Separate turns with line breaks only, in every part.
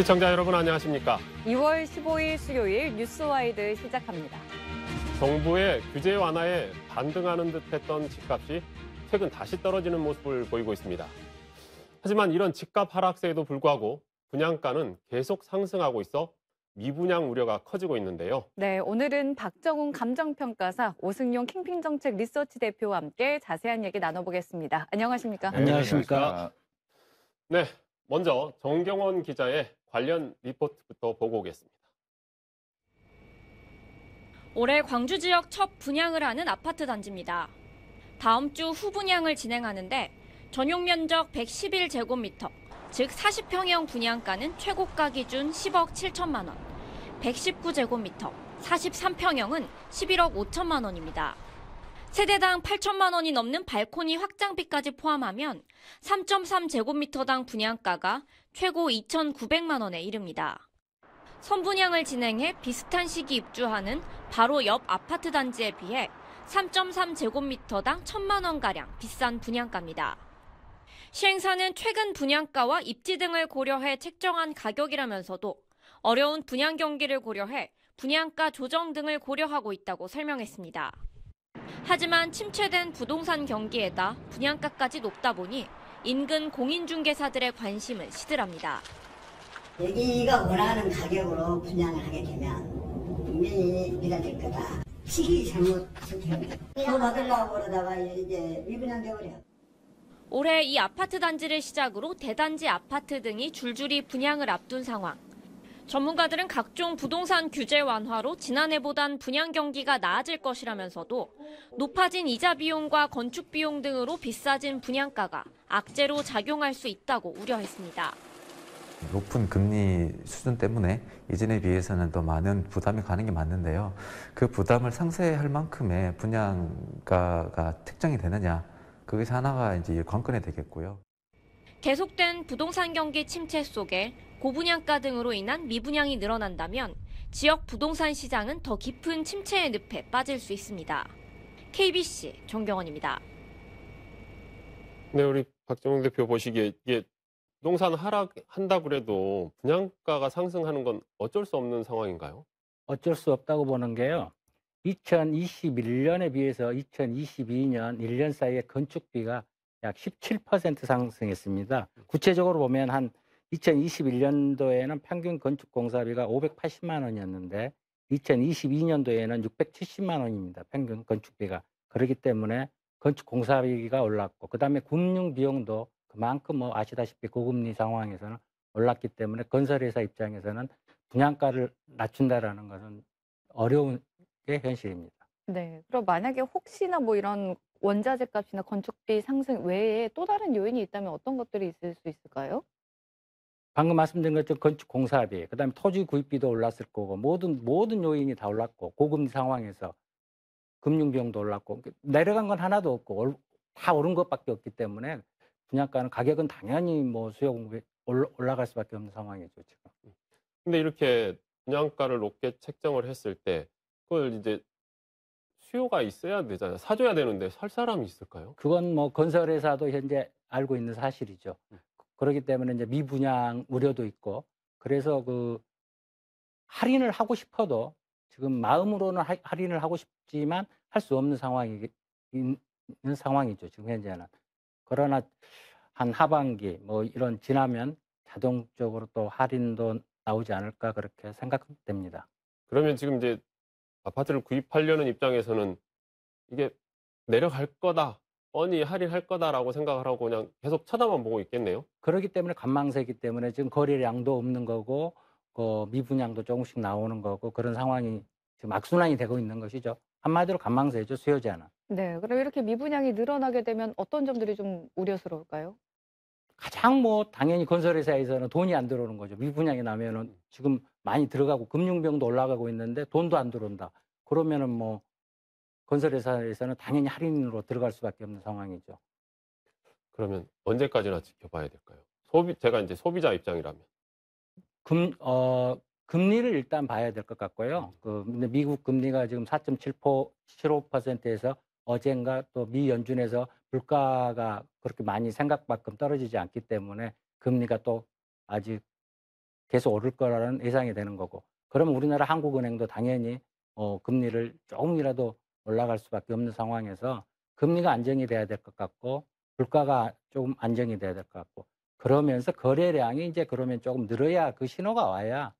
시청자 여러분 안녕하십니까?
2월 15일 수요일 뉴스와이드 시작합니다.
정부의 규제 완화에 반등하는 듯했던 집값이 최근 다시 떨어지는 모습을 보이고 있습니다. 하지만 이런 집값 하락세에도 불구하고 분양가는 계속 상승하고 있어 미분양 우려가 커지고 있는데요.
네, 오늘은 박정훈 감정평가사, 오승용 킹핑정책 리서치 대표와 함께 자세한 얘기 나눠보겠습니다. 안녕하십니까?
안녕하십니까?
네, 먼저 정경원 기자의 관련 리포트부터 보고 오겠습니다.
올해 광주 지역 첫 분양을 하는 아파트 단지입니다. 다음 주 후분양을 진행하는데 전용 면적 111제곱미터, 즉 40평형 분양가는 최고가 기준 10억 7천만 원, 119제곱미터, 43평형은 11억 5천만 원입니다. 세대당 8천만 원이 넘는 발코니 확장비까지 포함하면 3.3제곱미터당 분양가가 최고 2,900만 원에 이릅니다. 선분양을 진행해 비슷한 시기 입주하는 바로 옆 아파트 단지에 비해 3.3제곱미터당 1,000만 원가량 비싼 분양가입니다. 시행사는 최근 분양가와 입지 등을 고려해 책정한 가격이라면서도 어려운 분양 경기를 고려해 분양가 조정 등을 고려하고 있다고 설명했습니다. 하지만 침체된 부동산 경기에다 분양가까지 높다 보니 인근 공인중개사들의 관심은 시들합니다.
여기가 원하는 가격으로 분양을 하게 되면 분명히 비싸질 거다. 시기 잘못했을 텐데 더 받으려고 그러다가 이제 미분양 돼버려.
올해 이 아파트 단지를 시작으로 대단지 아파트 등이 줄줄이 분양을 앞둔 상황. 전문가들은 각종 부동산 규제 완화로 지난해보단 분양 경기가 나아질 것이라면서도 높아진 이자 비용과 건축 비용 등으로 비싸진 분양가가 악재로 작용할 수 있다고 우려했습니다.
높은 금리 수준 때문에 이전에 비해서는 더 많은 부담이 가는 게 맞는데요. 그 부담을 상쇄할 만큼의 분양가가 책정이 되느냐, 그것이 하나가 이제 관건이 되겠고요.
계속된 부동산 경기 침체 속에 고분양가 등으로 인한 미분양이 늘어난다면 지역 부동산 시장은 더 깊은 침체의 늪에 빠질 수 있습니다. KBC 정경원입니다.
네, 우리 박정훈 대표 보시기에 이게 부동산 하락한다 그래도 분양가가 상승하는 건 어쩔 수 없는 상황인가요?
어쩔 수 없다고 보는 게요. 2021년에 비해서 2022년 1년 사이에 건축비가 약 17% 상승했습니다. 구체적으로 보면 한 2021년도에는 평균 건축 공사비가 580만 원이었는데 2022년도에는 670만 원입니다. 평균 건축비가. 그렇기 때문에 건축 공사비가 올랐고 그다음에 금융 비용도 그만큼 뭐 아시다시피 고금리 상황에서는 올랐기 때문에 건설회사 입장에서는 분양가를 낮춘다라는 것은 어려운 게 현실입니다.
네, 그럼 만약에 혹시나 뭐 이런 원자재 값이나 건축비 상승 외에 또 다른 요인이 있다면 어떤 것들이 있을 수 있을까요?
방금 말씀드린 것처럼 건축 공사비, 그다음에 토지 구입비도 올랐을 거고 모든 요인이 다 올랐고 고금리 상황에서 금융 비용도 올랐고 내려간 건 하나도 없고 다 오른 것밖에 없기 때문에 분양가는 가격은 당연히 뭐 수요 공급이 올라갈 수밖에 없는 상황이죠 지금.
근데 이렇게 분양가를 높게 책정을 했을 때 그걸 이제 수요가 있어야 되잖아요. 사줘야 되는데 살 사람이 있을까요?
그건 뭐 건설회사도 현재 알고 있는 사실이죠. 그렇기 때문에 이제 미분양 우려도 있고 그래서 그 할인을 하고 싶어도 지금 마음으로는 할인을 하고 싶지만 할 수 없는 있는 상황이죠 지금 현재는. 그러나 한 하반기 뭐 이런 지나면 자동적으로 또 할인도 나오지 않을까 그렇게 생각됩니다.
그러면 지금 이제 아파트를 구입하려는 입장에서는 이게 내려갈 거다, 뻔히 할인할 거다라고 생각을 하고 그냥 계속 쳐다만 보고 있겠네요.
그렇기 때문에 관망세이기 때문에 지금 거래량도 없는 거고 미분양도 조금씩 나오는 거고 그런 상황이 지금 악순환이 되고 있는 것이죠. 한마디로 관망세죠. 수요제한은.
네, 그럼 이렇게 미분양이 늘어나게 되면 어떤 점들이 좀 우려스러울까요?
가장 뭐 당연히 건설회사에서는 돈이 안 들어오는 거죠. 미분양이 나면은 지금 많이 들어가고 금융비용도 올라가고 있는데 돈도 안 들어온다. 그러면은 뭐 건설회사에서는 당연히 할인으로 들어갈 수밖에 없는 상황이죠.
그러면 언제까지나 지켜봐야 될까요? 제가 이제 소비자 입장이라면.
금리를 일단 봐야 될 것 같고요. 근데 미국 금리가 지금 4.75%에서 어젠가 또 미 연준에서 물가가 그렇게 많이 생각만큼 떨어지지 않기 때문에 금리가 또 아직 계속 오를 거라는 예상이 되는 거고, 그러면 우리나라 한국은행도 당연히 금리를 조금이라도 올라갈 수밖에 없는 상황에서 금리가 안정이 돼야 될 것 같고, 물가가 조금 안정이 돼야 될 것 같고, 그러면서 거래량이 이제 그러면 조금 늘어야, 그 신호가 와야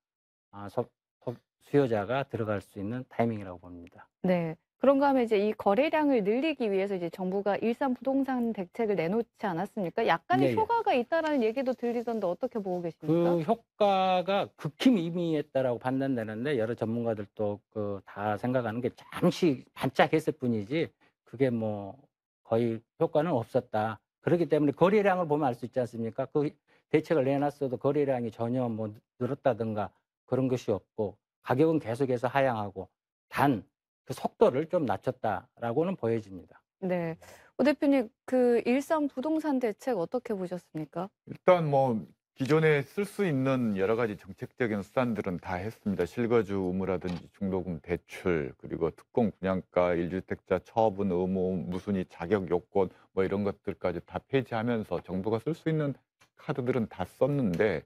수요자가 들어갈 수 있는 타이밍이라고 봅니다.
네. 그런가 하면 이제 이 거래량을 늘리기 위해서 이제 정부가 일산 부동산 대책을 내놓지 않았습니까? 약간의
예, 예.
효과가 있다라는 얘기도 들리던데 어떻게 보고 계십니까?
그 효과가 극히 미미했다라고 판단되는데, 여러 전문가들도 다 생각하는 게 잠시 반짝했을 뿐이지 그게 뭐 거의 효과는 없었다. 그렇기 때문에 거래량을 보면 알 수 있지 않습니까? 그 대책을 내놨어도 거래량이 전혀 뭐 늘었다든가 그런 것이 없고, 가격은 계속해서 하향하고, 단 그 속도를 좀 낮췄다라고는 보여집니다.
네. 오 대표님, 그 일산 부동산 대책 어떻게 보셨습니까?
일단 뭐 기존에 쓸 수 있는 여러 가지 정책적인 수단들은 다 했습니다. 실거주 의무라든지 중도금 대출, 그리고 특공 분양가, 1주택자 처분 의무, 무순위 자격 요건 뭐 이런 것들까지 다 폐지하면서 정부가 쓸 수 있는 카드들은 다 썼는데,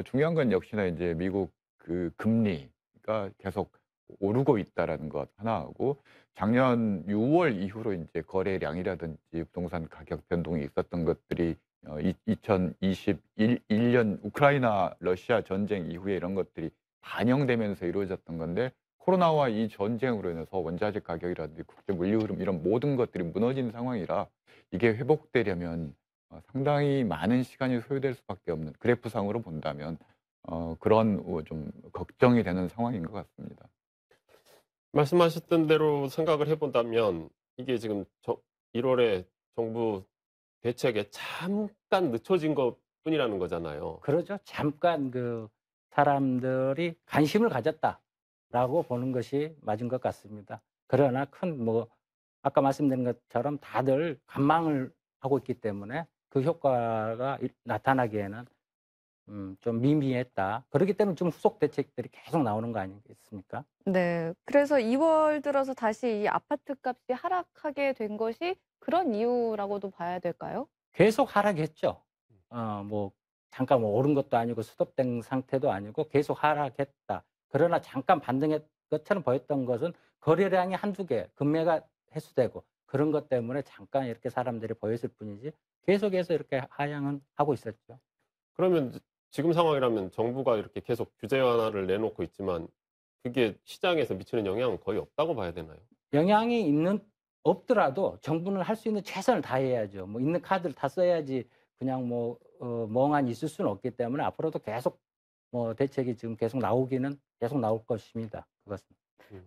중요한 건 역시나 이제 미국 그 금리가 계속 오르고 있다라는 것 하나하고, 작년 6월 이후로 이제 거래량이라든지 부동산 가격 변동이 있었던 것들이 2021년 우크라이나 러시아 전쟁 이후에 이런 것들이 반영되면서 이루어졌던 건데, 코로나와 이 전쟁으로 인해서 원자재 가격이라든지 국제 물류 흐름 이런 모든 것들이 무너진 상황이라 이게 회복되려면 상당히 많은 시간이 소요될 수밖에 없는, 그래프상으로 본다면 그런 좀 걱정이 되는 상황인 것 같습니다.
말씀하셨던 대로 생각을 해본다면 이게 지금 1월에 정부 대책에 잠깐 늦춰진 것뿐이라는 거잖아요.
그러죠. 잠깐 사람들이 관심을 가졌다라고 보는 것이 맞은 것 같습니다. 그러나 아까 말씀드린 것처럼 다들 관망을 하고 있기 때문에 그 효과가 나타나기에는 좀 미미했다. 그렇기 때문에 좀 후속 대책들이 계속 나오는 거 아니겠습니까?
네. 그래서 2월 들어서 다시 이 아파트 값이 하락하게 된 것이 그런 이유라고도 봐야 될까요?
계속 하락했죠. 잠깐 오른 것도 아니고 스톱된 상태도 아니고 계속 하락했다. 그러나 잠깐 반등했 것처럼 보였던 것은 거래량이 한두 개, 금매가 해소되고 그런 것 때문에 잠깐 이렇게 사람들이 보였을 뿐이지, 계속해서 이렇게 하향은 하고 있었죠.
그러면 지금 상황이라면 정부가 이렇게 계속 규제 완화를 내놓고 있지만 그게 시장에서 미치는 영향은 거의 없다고 봐야 되나요?
영향이 없더라도 정부는 할 수 있는 최선을 다해야죠. 뭐 있는 카드를 다 써야지 그냥 멍하니 있을 수는 없기 때문에 앞으로도 계속 대책이 지금 계속 나올 것입니다. 그것은.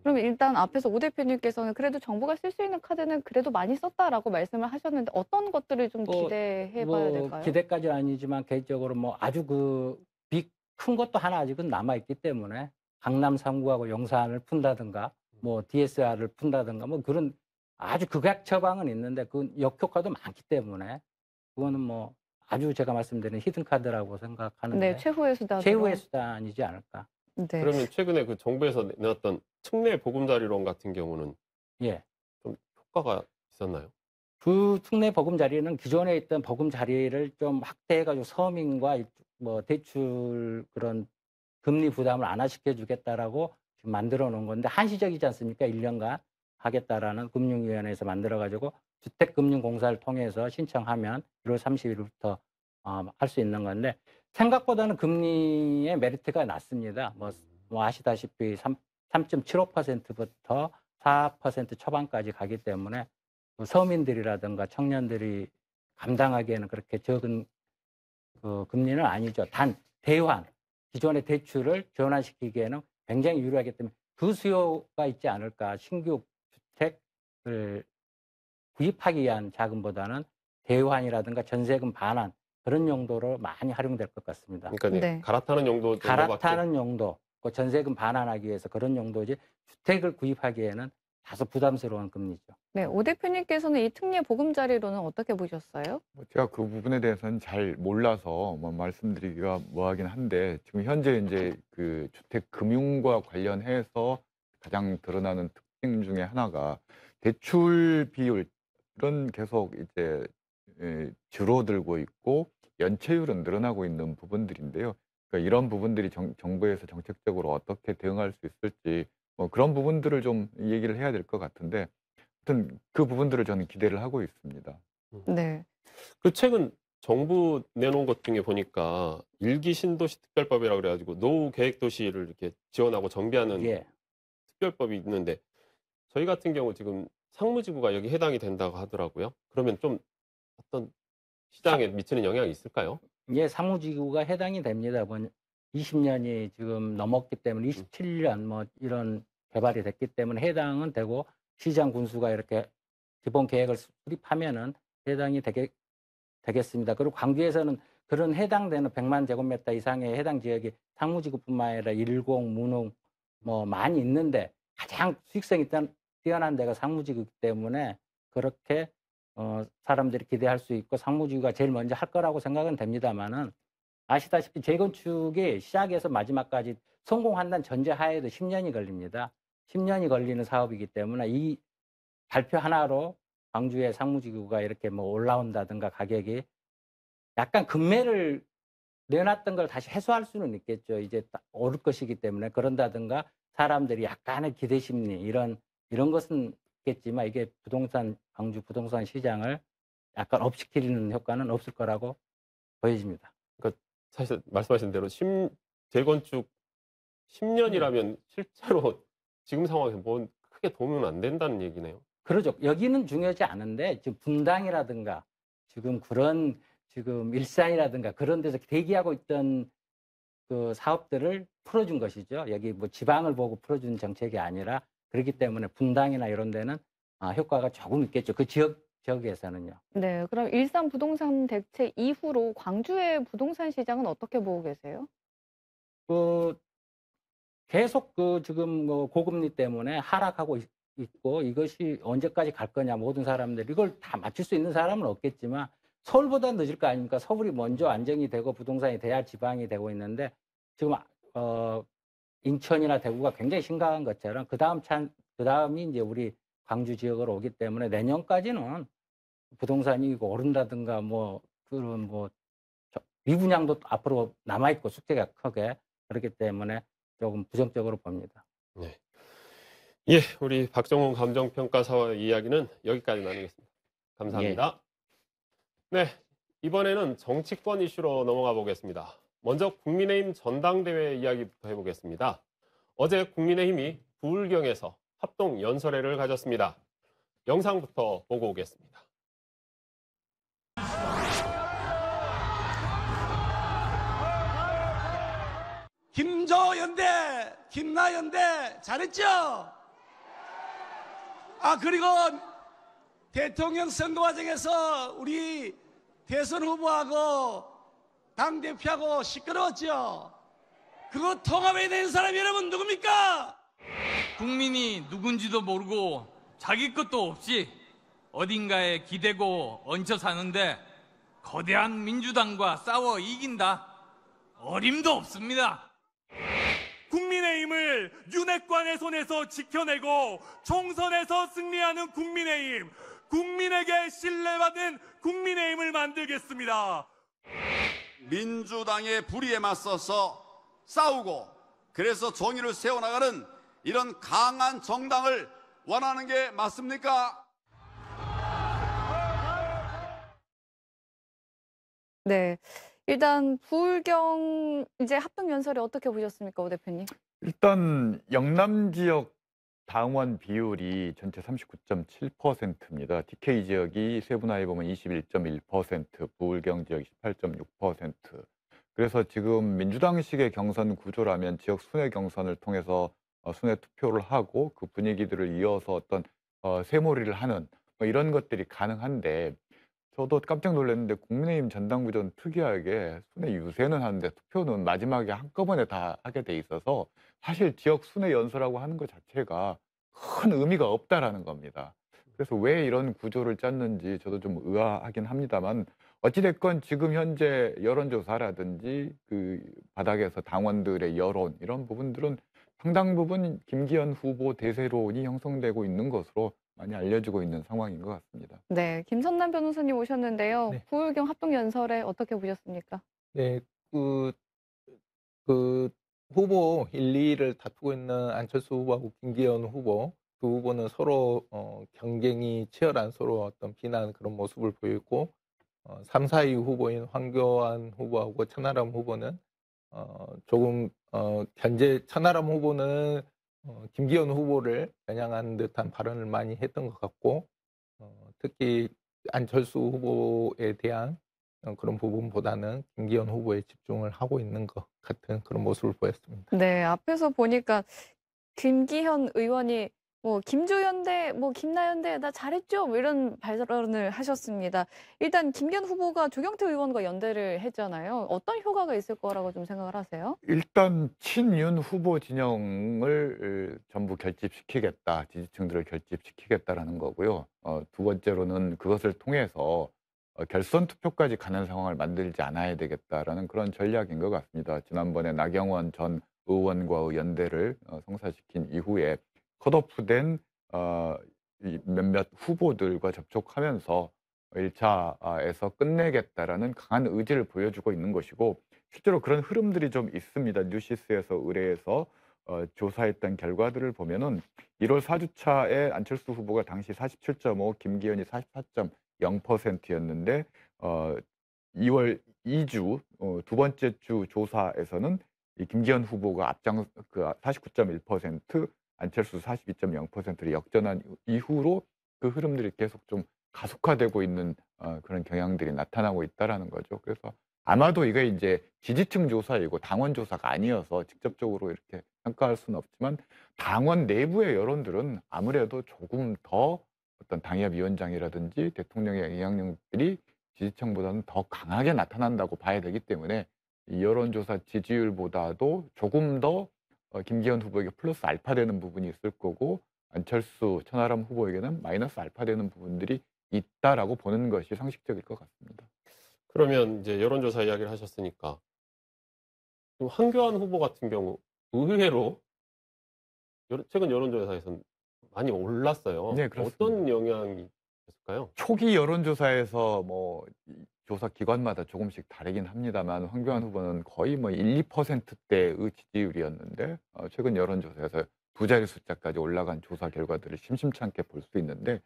그러면 일단 앞에서 오 대표님께서는 그래도 정부가 쓸 수 있는 카드는 그래도 많이 썼다라고 말씀을 하셨는데 어떤 것들을 좀 기대해 봐야 될까요?
기대까지는 아니지만 개인적으로 아주 큰 것도 하나 아직은 남아 있기 때문에, 강남 3구하고 용산을 푼다든가 DSR을 푼다든가 그런 아주 극약 처방은 있는데 그 역효과도 많기 때문에 그거는 아주 제가 말씀드린 히든 카드라고 생각하는데,
네, 최후의 수단.
최후의 수단이지 않을까.
네.
그러면 최근에 그 정부에서 내놨던 특례 보금자리론 같은 경우는
예.
좀 효과가 있었나요?
그 특례 보금자리는 기존에 있던 보금자리를 좀 확대해가지고 서민과 대출 그런 금리 부담을 완화시켜 주겠다라고 지금 만들어 놓은 건데, 한시적이지 않습니까? 1년간 하겠다라는 금융위원회에서 만들어가지고 주택금융공사를 통해서 신청하면 1월 30일부터 할 수 있는 건데, 생각보다는 금리의 메리트가 낮습니다. 아시다시피 3.75%부터 4% 초반까지 가기 때문에 서민들이라든가 청년들이 감당하기에는 그렇게 적은 금리는 아니죠. 단 기존의 대출을 전환시키기에는 굉장히 유리하기 때문에 그 수요가 있지 않을까. 신규 주택을 구입하기 위한 자금보다는 대환이라든가 전세금 반환, 그런 용도로 많이 활용될 것 같습니다.
그러니까
네.
갈아타는 용도 정도밖에.
갈아타는 용도, 전세금 반환하기 위해서 그런 용도지, 주택을 구입하기에는 다소 부담스러운 금리죠.
네, 오 대표님께서는 이 특례 보금자리론은 어떻게 보셨어요?
제가 그 부분에 대해서는 잘 몰라서 말씀드리기가 뭐하긴 한데, 지금 현재 이제 그 주택 금융과 관련해서 가장 드러나는 특징 중에 하나가 대출 비율은 계속 이제 줄어들고 있고 연체율은 늘어나고 있는 부분들인데요. 그러니까 이런 부분들이 정부에서 정책적으로 어떻게 대응할 수 있을지 뭐 그런 부분들을 좀 얘기를 해야 될 것 같은데 하여튼 그 부분들을 저는 기대를 하고 있습니다.
네.
그 최근 정부 내놓은 것 중에 보니까 일기 신도시 특별법이라고 그래가지고 노후 계획 도시를 이렇게 지원하고 정비하는
예.
특별법이 있는데 저희 같은 경우 지금 상무지구가 여기 해당이 된다고 하더라고요. 그러면 좀 어떤 시장에 미치는 영향이 있을까요?
예, 상무지구가 해당이 됩니다. 20년이 지금 넘었기 때문에 27년 뭐 이런 개발이 됐기 때문에 해당은 되고 시장 군수가 이렇게 기본 계획을 수립하면은 해당이 되겠습니다. 그리고 광주에서는 그런 해당되는 100만 제곱미터 이상의 해당 지역이 상무지구뿐만 아니라 일공, 문흥 뭐 많이 있는데 가장 수익성이 뛰어난 데가 상무지구이기 때문에 그렇게 사람들이 기대할 수 있고 상무지구가 제일 먼저 할 거라고 생각은 됩니다만은 아시다시피 재건축이 시작해서 마지막까지 성공한다는 전제하에도 10년이 걸립니다. 10년이 걸리는 사업이기 때문에 이 발표 하나로 광주의 상무지구가 이렇게 뭐 올라온다든가 가격이 약간 급매를 내놨던 걸 다시 해소할 수는 있겠죠. 이제 오를 것이기 때문에 그런다든가 사람들이 약간의 기대 심리 이런 것은 있겠지만 이게 광주 부동산 시장을 약간 업시키는 효과는 없을 거라고 보여집니다.
그러니까 사실 말씀하신 대로 재건축 10년이라면 실제로 지금 상황에서 뭐 크게 도움은 안 된다는 얘기네요.
그러죠. 여기는 중요하지 않은데 지금 분당이라든가 지금 일산이라든가 그런 데서 대기하고 있던 그 사업들을 풀어준 것이죠. 여기 뭐 지방을 보고 풀어준 정책이 아니라 그렇기 때문에 분당이나 이런 데는 효과가 조금 있겠죠. 그 지역에서는요.
네. 그럼 일산 부동산 대책 이후로 광주의 부동산 시장은 어떻게 보고 계세요?
계속 지금 뭐 고금리 때문에 하락하고 있고 이것이 언제까지 갈 거냐 모든 사람들이 이걸 다 맞출 수 있는 사람은 없겠지만 서울보다 늦을 거 아닙니까? 서울이 먼저 안정이 되고 부동산이 돼야 지방이 되고 있는데 지금 인천이나 대구가 굉장히 심각한 것처럼 그다음이 이제 우리 광주 지역으로 오기 때문에 내년까지는 부동산이 오른다든가 뭐 그런 뭐 미분양도 앞으로 남아 있고 숙제가 크게 그렇기 때문에 조금 부정적으로 봅니다.
네. 예, 우리 박정훈 감정평가사와의 이야기는 여기까지 나누겠습니다. 감사합니다. 네, 이번에는 정치권 이슈로 넘어가 보겠습니다. 먼저 국민의힘 전당대회 이야기부터 해보겠습니다. 어제 국민의힘이 부울경에서 합동 연설회를 가졌습니다. 영상부터 보고 오겠습니다.
김저연대, 김나연대 잘했죠? 그리고 대통령 선거 과정에서 우리 대선 후보하고 당대표하고 시끄러웠죠? 그거 통합에 낸 사람이 여러분 누굽니까?
국민이 누군지도 모르고 자기 것도 없이 어딘가에 기대고 얹혀 사는데 거대한 민주당과 싸워 이긴다? 어림도 없습니다.
국민의힘을 윤핵관의 손에서 지켜내고 총선에서 승리하는 국민의힘, 국민에게 신뢰받은 국민의힘을 만들겠습니다.
민주당의 불의에 맞서서 싸우고 그래서 정의를 세워나가는 이런 강한 정당을 원하는 게 맞습니까?
네. 일단 부울경 이제 합동 연설에 어떻게 보셨습니까, 오 대표님?
일단 영남 지역 당원 비율이 전체 39.7%입니다. TK 지역이 세분화해 보면 21.1%, 부울경 지역이 18.6%. 그래서 지금 민주당식의 경선 구조라면 지역 순회 경선을 통해서 순회 투표를 하고 그 분위기들을 이어서 어떤 세몰이를 하는 뭐 이런 것들이 가능한데 저도 깜짝 놀랐는데 국민의힘 전당구조는 특이하게 순회 유세는 하는데 투표는 마지막에 한꺼번에 다 하게 돼 있어서 사실 지역 순회 연설하고 하는 것 자체가 큰 의미가 없다라는 겁니다. 그래서 왜 이런 구조를 짰는지 저도 좀 의아하긴 합니다만 어찌됐건 지금 현재 여론조사라든지 그 바닥에서 당원들의 여론 이런 부분들은 상당 부분 김기현 후보 대세론이 형성되고 있는 것으로 많이 알려지고 있는 상황인 것 같습니다.
네, 김선남 변호사님 오셨는데요.
네.
부울경 합동 연설에 어떻게 보셨습니까?
네, 그 후보 1, 2위를 다투고 있는 안철수 후보하고 김기현 후보 두 후보는 서로 경쟁이 치열한 서로 어떤 비난 그런 모습을 보이고 3, 4위 후보인 황교안 후보하고 천하람 후보는 조금 현재 천하람 후보는 김기현 후보를 겨냥한 듯한 발언을 많이 했던 것 같고 특히 안철수 후보에 대한 그런 부분보다는 김기현 후보에 집중을 하고 있는 것 같은 그런 모습을 보였습니다.
네, 앞에서 보니까 김기현 의원이 뭐 김조연대, 뭐 김나연대 나 잘했죠? 뭐 이런 발언을 하셨습니다. 일단 김기현 후보가 조경태 의원과 연대를 했잖아요. 어떤 효과가 있을 거라고 좀 생각을 하세요?
일단 친윤 후보 진영을 전부 결집시키겠다, 지지층들을 결집시키겠다라는 거고요. 두 번째로는 그것을 통해서 결선 투표까지 가는 상황을 만들지 않아야 되겠다라는 그런 전략인 것 같습니다. 지난번에 나경원 전 의원과의 연대를 성사시킨 이후에 컷오프된 몇몇 후보들과 접촉하면서 1차에서 끝내겠다라는 강한 의지를 보여주고 있는 것이고 실제로 그런 흐름들이 좀 있습니다. 뉴시스에서 의뢰해서 조사했던 결과들을 보면은 1월 4주차에 안철수 후보가 당시 47.5, 김기현이 44.0%였는데 2월 2주 두 번째 주 조사에서는 이 김기현 후보가 앞장 그 49.1%, 안철수 42.0%를 역전한 이후로 그 흐름들이 계속 좀 가속화되고 있는 그런 경향들이 나타나고 있다라는 거죠. 그래서 아마도 이게 이제 지지층 조사이고 당원 조사가 아니어서 직접적으로 이렇게 평가할 수는 없지만 당원 내부의 여론들은 아무래도 조금 더 어떤 당협위원장이라든지 대통령의 영향력들이 지지층보다는 더 강하게 나타난다고 봐야 되기 때문에 이 여론조사 지지율보다도 조금 더 김기현 후보에게 플러스 알파 되는 부분이 있을 거고 안철수, 천하람 후보에게는 마이너스 알파 되는 부분들이 있다라고 보는 것이 상식적일 것 같습니다.
그러면 이제 여론조사 이야기를 하셨으니까 좀 황교안 후보 같은 경우 의외로 최근 여론조사에서는 많이 올랐어요.
네, 그렇습니다.
어떤 영향이 있을까요?
초기 여론조사에서 뭐 조사 기관마다 조금씩 다르긴 합니다만 황교안 후보는 거의 뭐 1, 2%대의 지지율이었는데 최근 여론조사에서 두 자리 숫자까지 올라간 조사 결과들을 심심찮게 볼 수 있는데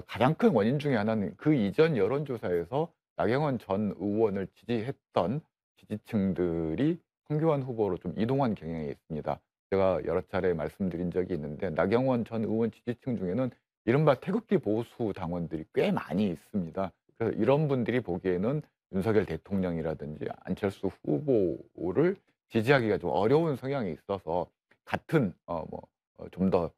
가장 큰 원인 중에 하나는 그 이전 여론조사에서 나경원 전 의원을 지지했던 지지층들이 황교안 후보로 좀 이동한 경향이 있습니다. 제가 여러 차례 말씀드린 적이 있는데 나경원 전 의원 지지층 중에는 이른바 태극기 보수 당원들이 꽤 많이 있습니다. 그래서 이런 분들이 보기에는 윤석열 대통령이라든지 안철수 후보를 지지하기가 좀 어려운 성향이 있어서 같은 좀 더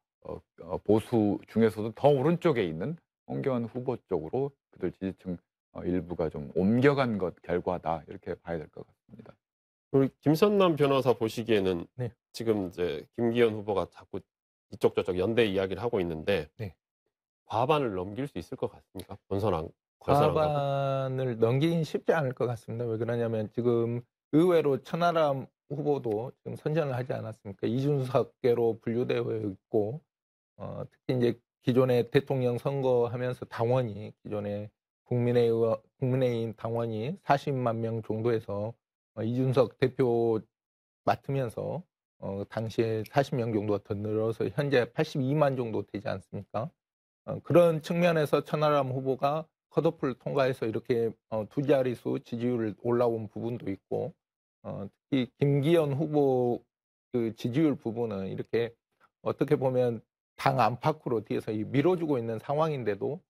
보수 중에서도 더 오른쪽에 있는 황교안 후보 쪽으로 그들 지지층 일부가 좀 옮겨간 것 결과다 이렇게 봐야 될 것 같습니다.
우리 김선남 변호사 보시기에는
네.
지금 이제 김기현 후보가 자꾸 이쪽 저쪽 연대 이야기를 하고 있는데
네.
과반을 넘길 수 있을 것 같습니까? 결선하고?
과반을 넘기긴 쉽지 않을 것 같습니다. 왜 그러냐면 지금 의외로 천하람 후보도 지금 선전을 하지 않았습니까? 이준석계로 분류되어 있고 특히 이제 기존에 대통령 선거하면서 당원이 기존에 국민의힘 당원이 40만 명 정도에서 이준석 대표 맡으면서 당시에 40명 정도가 더 늘어서 현재 82만 정도 되지 않습니까? 그런 측면에서 천하람 후보가 컷오프를 통과해서 이렇게 두 자릿수 지지율을 올라온 부분도 있고 특히 김기현 후보 그 지지율 부분은 이렇게 어떻게 보면 당 안팎으로 뒤에서 밀어주고 있는 상황인데도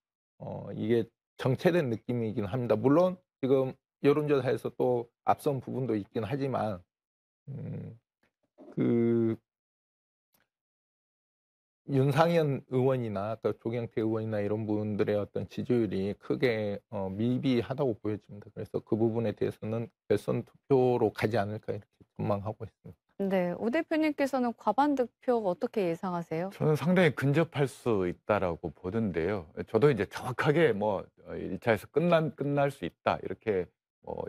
이게 정체된 느낌이긴 합니다. 물론 지금 여론조사에서 또 앞선 부분도 있긴 하지만 그 윤상현 의원이나 또 조경태 의원이나 이런 분들의 어떤 지지율이 크게 미비하다고 보여집니다. 그래서 그 부분에 대해서는 결선 투표로 가지 않을까 이렇게 전망하고 있습니다.
네, 오 대표님께서는 과반 득표 어떻게 예상하세요?
저는 상당히 근접할 수 있다라고 보는데요. 저도 이제 정확하게 뭐 1차에서 끝날 수 있다 이렇게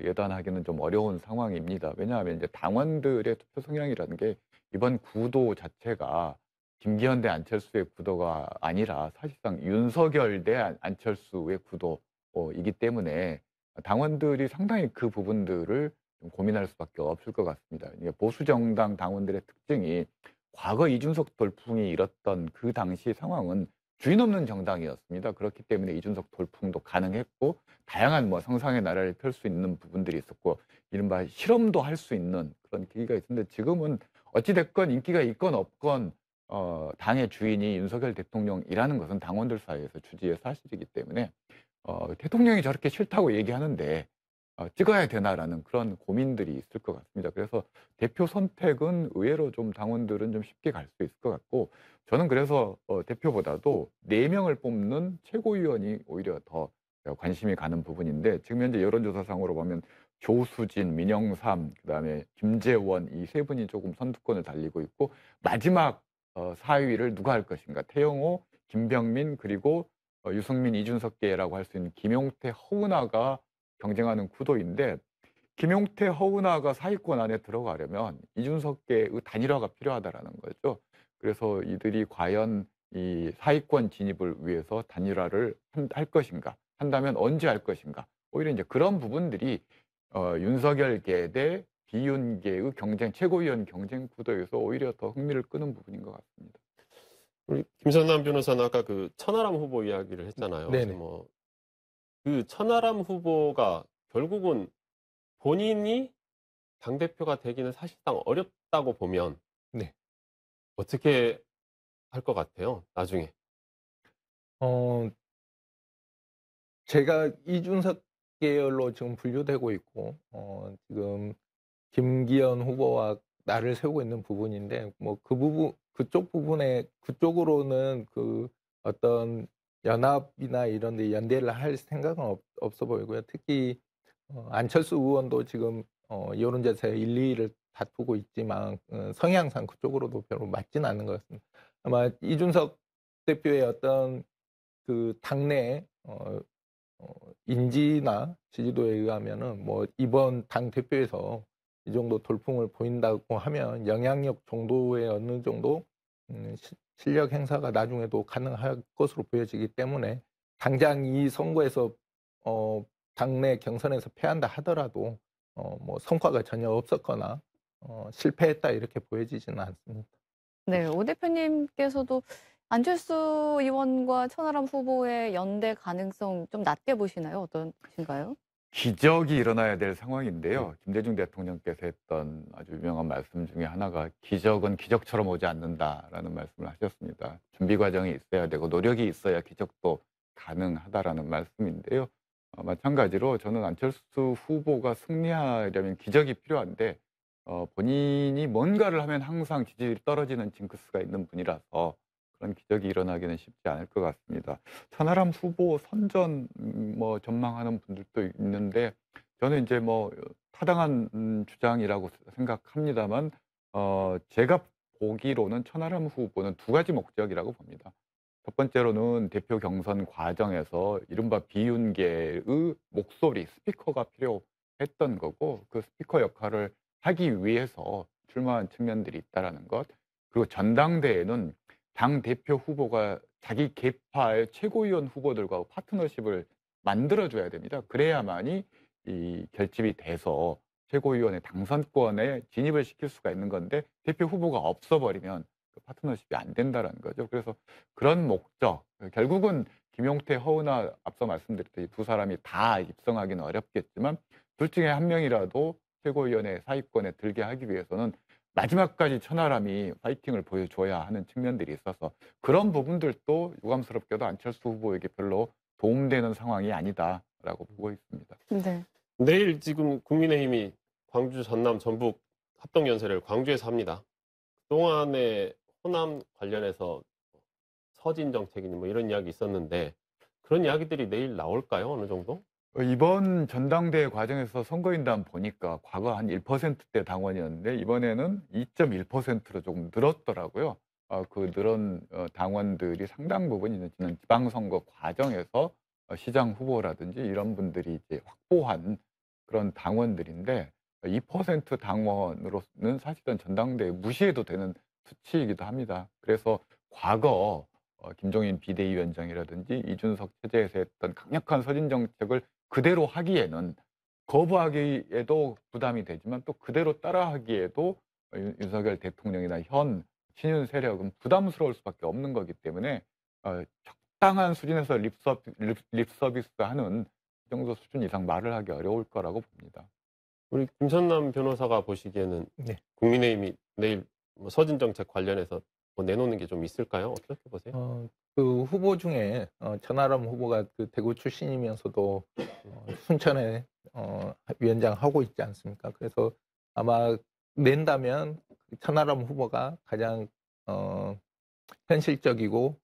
예단하기는 좀 어려운 상황입니다. 왜냐하면 이제 당원들의 투표 성향이라는 게 이번 구도 자체가 김기현 대 안철수의 구도가 아니라 사실상 윤석열 대 안철수의 구도이기 때문에 당원들이 상당히 그 부분들을 좀 고민할 수밖에 없을 것 같습니다. 이게 보수 정당 당원들의 특징이 과거 이준석 돌풍이 일었던 그 당시 상황은 주인 없는 정당이었습니다. 그렇기 때문에 이준석 돌풍도 가능했고 다양한 뭐 상상의 나라를 펼 수 있는 부분들이 있었고 이른바 실험도 할 수 있는 그런 기회가 있었는데 지금은 어찌됐건 인기가 있건 없건 당의 주인이 윤석열 대통령이라는 것은 당원들 사이에서 주지의 사실이기 때문에 대통령이 저렇게 싫다고 얘기하는데 찍어야 되나라는 그런 고민들이 있을 것 같습니다. 그래서 대표 선택은 의외로 좀 당원들은 좀 쉽게 갈 수 있을 것 같고 저는 그래서 대표보다도 4명을 뽑는 최고위원이 오히려 더 관심이 가는 부분인데 지금 현재 여론조사상으로 보면 조수진, 민영삼, 그다음에 김재원 이 3분이 조금 선두권을 달리고 있고 마지막 4위를 누가 할 것인가 태영호, 김병민 그리고 유승민, 이준석계라고 할 수 있는 김용태, 허은하가 경쟁하는 구도인데 김용태, 허은하가 상위권 안에 들어가려면 이준석계의 단일화가 필요하다라는 거죠. 그래서 이들이 과연 이 상위권 진입을 위해서 단일화를 할 것인가, 한다면 언제 할 것인가. 오히려 이제 그런 부분들이 윤석열계 대 비윤계의 경쟁, 최고위원 경쟁 구도에서 오히려 더 흥미를 끄는 부분인 것 같습니다.
우리 김선남 변호사는 아까 그 천하람 후보 이야기를 했잖아요.
네네.
뭐 그 천하람 후보가 결국은 본인이 당대표가 되기는 사실상 어렵다고 보면
네.
어떻게 할 것 같아요, 나중에?
제가 이준석 계열로 지금 분류되고 있고, 지금 김기현 후보와 나를 세우고 있는 부분인데, 뭐 그 부분, 그쪽으로는 그 어떤 연합이나 이런 데 연대를 할 생각은 없어 보이고요. 특히, 안철수 의원도 지금, 여론조사에 1, 2위를 다투고 있지만, 성향상 그쪽으로도 별로 맞진 않는 것 같습니다. 아마 이준석 대표의 어떤 그 당내, 인지나 지지도에 의하면은 뭐 이번 당 대표에서 이 정도 돌풍을 보인다고 하면 영향력 정도의 어느 정도 실력 행사가 나중에도 가능할 것으로 보여지기 때문에 당장 이 선거에서 당내 경선에서 패한다 하더라도 뭐 성과가 전혀 없었거나 실패했다 이렇게 보여지지는 않습니다.
네, 오 대표님께서도 안철수 의원과 천하람 후보의 연대 가능성 좀 낮게 보시나요? 어떠신가요?
기적이 일어나야 될 상황인데요. 김대중 대통령께서 했던 아주 유명한 말씀 중에 하나가 기적은 기적처럼 오지 않는다라는 말씀을 하셨습니다. 준비 과정이 있어야 되고 노력이 있어야 기적도 가능하다라는 말씀인데요. 마찬가지로 저는 안철수 후보가 승리하려면 기적이 필요한데 본인이 뭔가를 하면 항상 지지율이 떨어지는 징크스가 있는 분이라서 그런 기적이 일어나기는 쉽지 않을 것 같습니다. 천하람 후보 선전 뭐 전망하는 분들도 있는데 저는 이제 뭐 타당한 주장이라고 생각합니다만 제가 보기로는 천하람 후보는 2가지 목적이라고 봅니다. 첫 번째로는 대표 경선 과정에서 이른바 비윤계의 목소리, 스피커가 필요했던 거고 그 스피커 역할을 하기 위해서 출마한 측면들이 있다는 것. 그리고 전당대회는 당 대표 후보가 자기 계파의 최고위원 후보들과 파트너십을 만들어줘야 됩니다. 그래야만이 이 결집이 돼서 최고위원의 당선권에 진입을 시킬 수가 있는 건데 대표 후보가 없어버리면 그 파트너십이 안 된다는 거죠. 그래서 그런 목적, 결국은 김용태, 허은하 앞서 말씀드렸듯이 2 사람이 다 입성하기는 어렵겠지만 둘 중에 한 명이라도 최고위원회 사위권에 들게 하기 위해서는 마지막까지 천하람이 파이팅을 보여줘야 하는 측면들이 있어서 그런 부분들도 유감스럽게도 안철수 후보에게 별로 도움되는 상황이 아니다라고 보고 있습니다.
네.
내일 지금 국민의힘이 광주, 전남, 전북 합동연설을 광주에서 합니다. 그동안에 호남 관련해서 서진 정책이니 뭐 이런 이야기 있었는데 그런 이야기들이 내일 나올까요? 어느 정도?
이번 전당대회 과정에서 선거인단 보니까 과거 한 1%대 당원이었는데 이번에는 2.1%로 조금 늘었더라고요. 그 늘은 당원들이 상당 부분 있는 지방선거 과정에서 시장 후보라든지 이런 분들이 이제 확보한 그런 당원들인데 2% 당원으로는 사실은 전당대회 무시해도 되는 수치이기도 합니다. 그래서 과거 김종인 비대위원장이라든지 이준석 체제에서 했던 강력한 서진 정책을 그대로 하기에는 거부하기에도 부담이 되지만 또 그대로 따라하기에도 윤석열 대통령이나 현 친윤 세력은 부담스러울 수밖에 없는 거기 때문에 적당한 수준에서 립서비스하는 그 정도 수준 이상 말을 하기 어려울 거라고 봅니다.
우리 김선남 변호사가 보시기에는
네.
국민의힘이 내일 뭐 서진 정책 관련해서 뭐 내놓는 게 좀 있을까요? 어떻게 보세요?
그 후보 중에 천하람 후보가 그 대구 출신이면서도 순천에 위원장 하고 있지 않습니까? 그래서 아마 낸다면 천하람 후보가 가장 현실적이고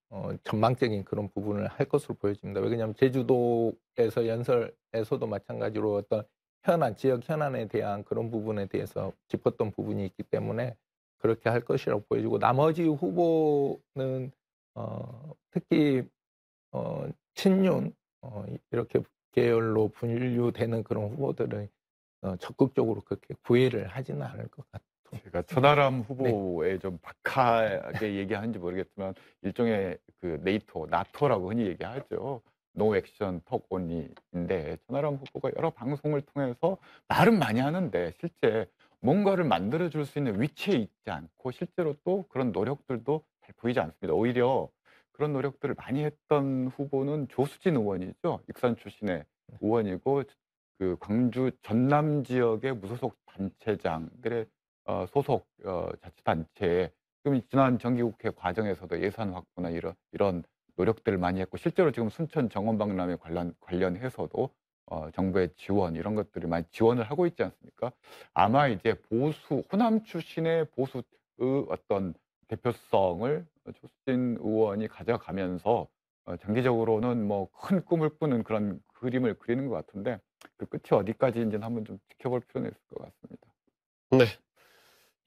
전망적인 그런 부분을 할 것으로 보여집니다. 왜냐하면 제주도에서 연설에서도 마찬가지로 어떤 지역 현안에 대한 그런 부분에 대해서 짚었던 부분이 있기 때문에 그렇게 할 것이라고 보여지고, 나머지 후보는 특히 친윤 이렇게 계열로 분류되는 그런 후보들은 적극적으로 그렇게 구애를 하지는 않을 것 같아요.
제가 천하람 후보의 좀 박하게 얘기하는지 모르겠지만 일종의 그 나토라고 흔히 얘기하죠. 노 액션 턱 온리인데, 천하람 후보가 여러 방송을 통해서 말은 많이 하는데 실제 뭔가를 만들어줄 수 있는 위치에 있지 않고 실제로 또 그런 노력들도 잘 보이지 않습니다. 오히려 그런 노력들을 많이 했던 후보는 조수진 의원이죠. 익산 출신의 의원이고 그 광주 전남 지역의 무소속 단체장들의 소속 자치단체에 지금 지난 정기국회 과정에서도 예산 확보나 이런 노력들을 많이 했고, 실제로 지금 순천 정원박람회 관련해서도 정부의 지원 이런 것들을 많이 지원을 하고 있지 않습니까? 아마 이제 호남 출신의 보수의 어떤 대표성을 조수진 의원이 가져가면서 장기적으로는 뭐 큰 꿈을 꾸는 그런 그림을 그리는 것 같은데, 그 끝이 어디까지인지는 한번 좀 지켜볼 필요는 있을 것 같습니다.
네.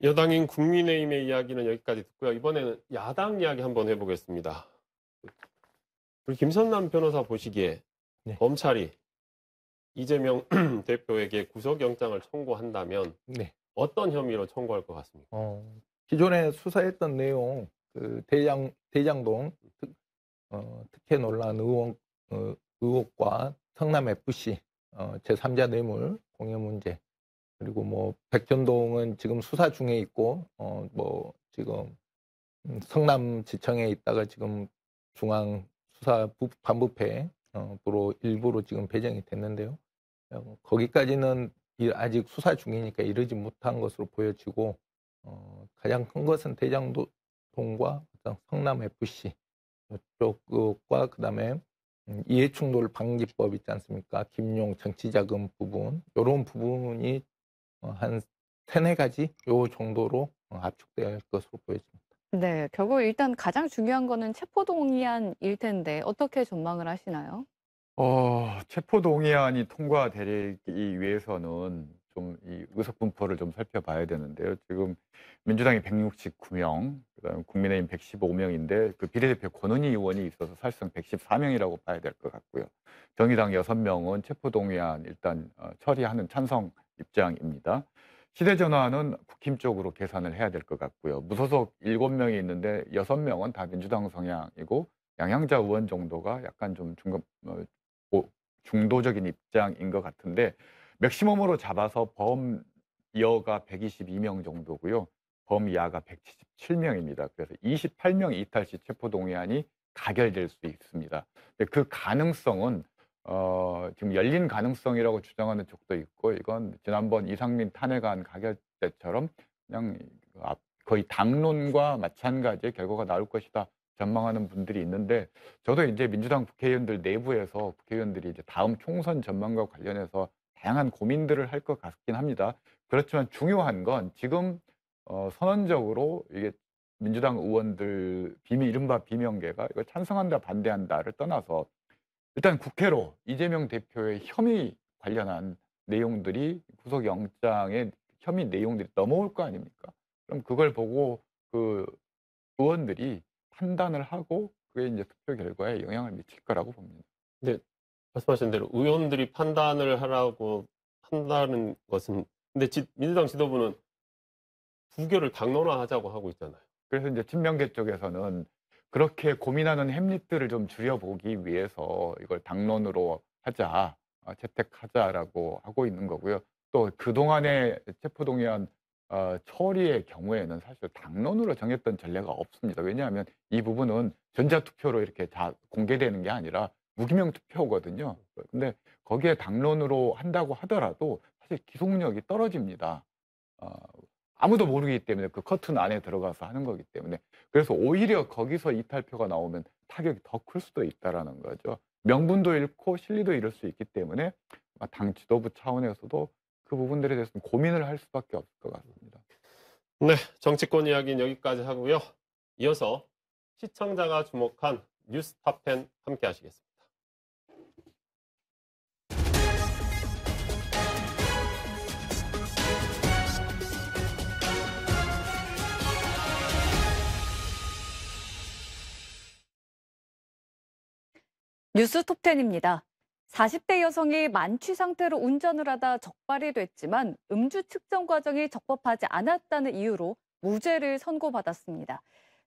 여당인 국민의힘의 이야기는 여기까지 듣고요. 이번에는 야당 이야기 한번 해보겠습니다. 우리 김선남 변호사 보시기에
네.
검찰이 이재명 대표에게 구속영장을 청구한다면
네.
어떤 혐의로 청구할 것 같습니까?
기존에 수사했던 내용, 그 대장동 특혜 논란 의혹과 성남 FC 제3자 뇌물 공여 문제, 그리고 뭐 백현동은 지금 수사 중에 있고 뭐 지금 성남지청에 있다가 지금 중앙 수사 반부패로 일부로 지금 배정이 됐는데요. 거기까지는 아직 수사 중이니까 이르지 못한 것으로 보여지고, 가장 큰 것은 대장동과 성남 FC 쪽과 그다음에 이해충돌 방지법 있지 않습니까? 김용 정치자금 부분, 이런 부분이 한 3-4가지 요 정도로 압축될 것으로 보여집니다.
네, 결국 일단 가장 중요한 거는 체포동의안일 텐데 어떻게 전망을 하시나요?
체포동의안이 통과되기 위해서는 좀 이 의석 분포를 좀 살펴봐야 되는데요. 지금 민주당이 169명, 그다음에 국민의힘 115명인데 그 비례대표 권은희 의원이 있어서 사실상 114명이라고 봐야 될 것 같고요. 정의당 6명은 체포동의안 일단 처리하는 찬성 입장입니다. 시대전환은 국힘 쪽으로 계산을 해야 될 것 같고요. 무소속 7명이 있는데 6명은 다 민주당 성향이고, 양양자 의원 정도가 약간 좀 중도적인 입장인 것 같은데, 맥시멈으로 잡아서 범여가 122명 정도고요. 범야가 177명입니다. 그래서 28명 이탈 시 체포동의안이 가결될 수 있습니다. 근데 그 가능성은 지금 열린 가능성이라고 주장하는 쪽도 있고, 이건 지난번 이상민 탄핵안 가결 때처럼 그냥 거의 당론과 마찬가지의 결과가 나올 것이다 전망하는 분들이 있는데, 저도 이제 민주당 국회의원들 내부에서 국회의원들이 이제 다음 총선 전망과 관련해서 다양한 고민들을 할 것 같긴 합니다. 그렇지만 중요한 건 지금 선언적으로 이게 민주당 의원들 이른바 비명계가 이걸 찬성한다 반대한다를 떠나서 일단 국회로 이재명 대표의 혐의 관련한 내용들이, 구속영장의 혐의 내용들이 넘어올 거 아닙니까? 그럼 그걸 보고 그 의원들이 판단을 하고 그게 이제 투표 결과에 영향을 미칠 거라고 봅니다.
네, 말씀하신 대로 의원들이 판단을 하라고 한다는 것은, 근데 민주당 지도부는 부결을 당론화하자고 하고 있잖아요.
그래서 이제 친명계 쪽에서는 그렇게 고민하는 햄릿들을 좀 줄여보기 위해서 이걸 당론으로 하자, 채택하자라고 하고 있는 거고요. 또 그동안의 체포동의안 처리의 경우에는 사실 당론으로 정했던 전례가 없습니다. 왜냐하면 이 부분은 전자투표로 이렇게 공개되는 게 아니라 무기명 투표거든요. 근데 거기에 당론으로 한다고 하더라도 사실 기속력이 떨어집니다. 아무도 모르기 때문에 그 커튼 안에 들어가서 하는 거기 때문에. 그래서 오히려 거기서 이탈표가 나오면 타격이 더 클 수도 있다라는 거죠. 명분도 잃고 실리도 잃을 수 있기 때문에 당 지도부 차원에서도 그 부분들에 대해서 고민을 할 수밖에 없을 것 같습니다.
네, 정치권 이야기는 여기까지 하고요. 이어서 시청자가 주목한 뉴스 탑10 함께 하시겠습니다.
뉴스 톱10입니다. 40대 여성이 만취 상태로 운전을 하다 적발이 됐지만 음주 측정 과정이 적법하지 않았다는 이유로 무죄를 선고받았습니다.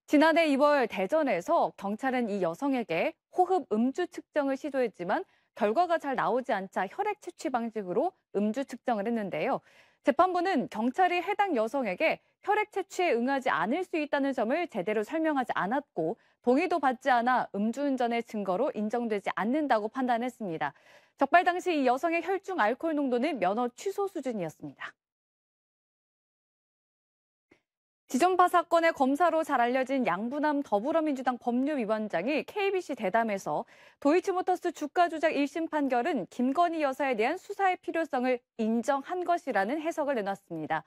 지난해 2월 대전에서 경찰은 이 여성에게 호흡 음주 측정을 시도했지만 결과가 잘 나오지 않자 혈액 채취 방식으로 음주 측정을 했는데요. 재판부는 경찰이 해당 여성에게 혈액 채취에 응하지 않을 수 있다는 점을 제대로 설명하지 않았고 동의도 받지 않아 음주운전의 증거로 인정되지 않는다고 판단했습니다. 적발 당시 이 여성의 혈중 알코올 농도는 면허 취소 수준이었습니다. 지존파 사건의 검사로 잘 알려진 양부남 더불어민주당 법률위원장이 KBC 대담에서 도이치모터스 주가 조작 1심 판결은 김건희 여사에 대한 수사의 필요성을 인정한 것이라는 해석을 내놨습니다.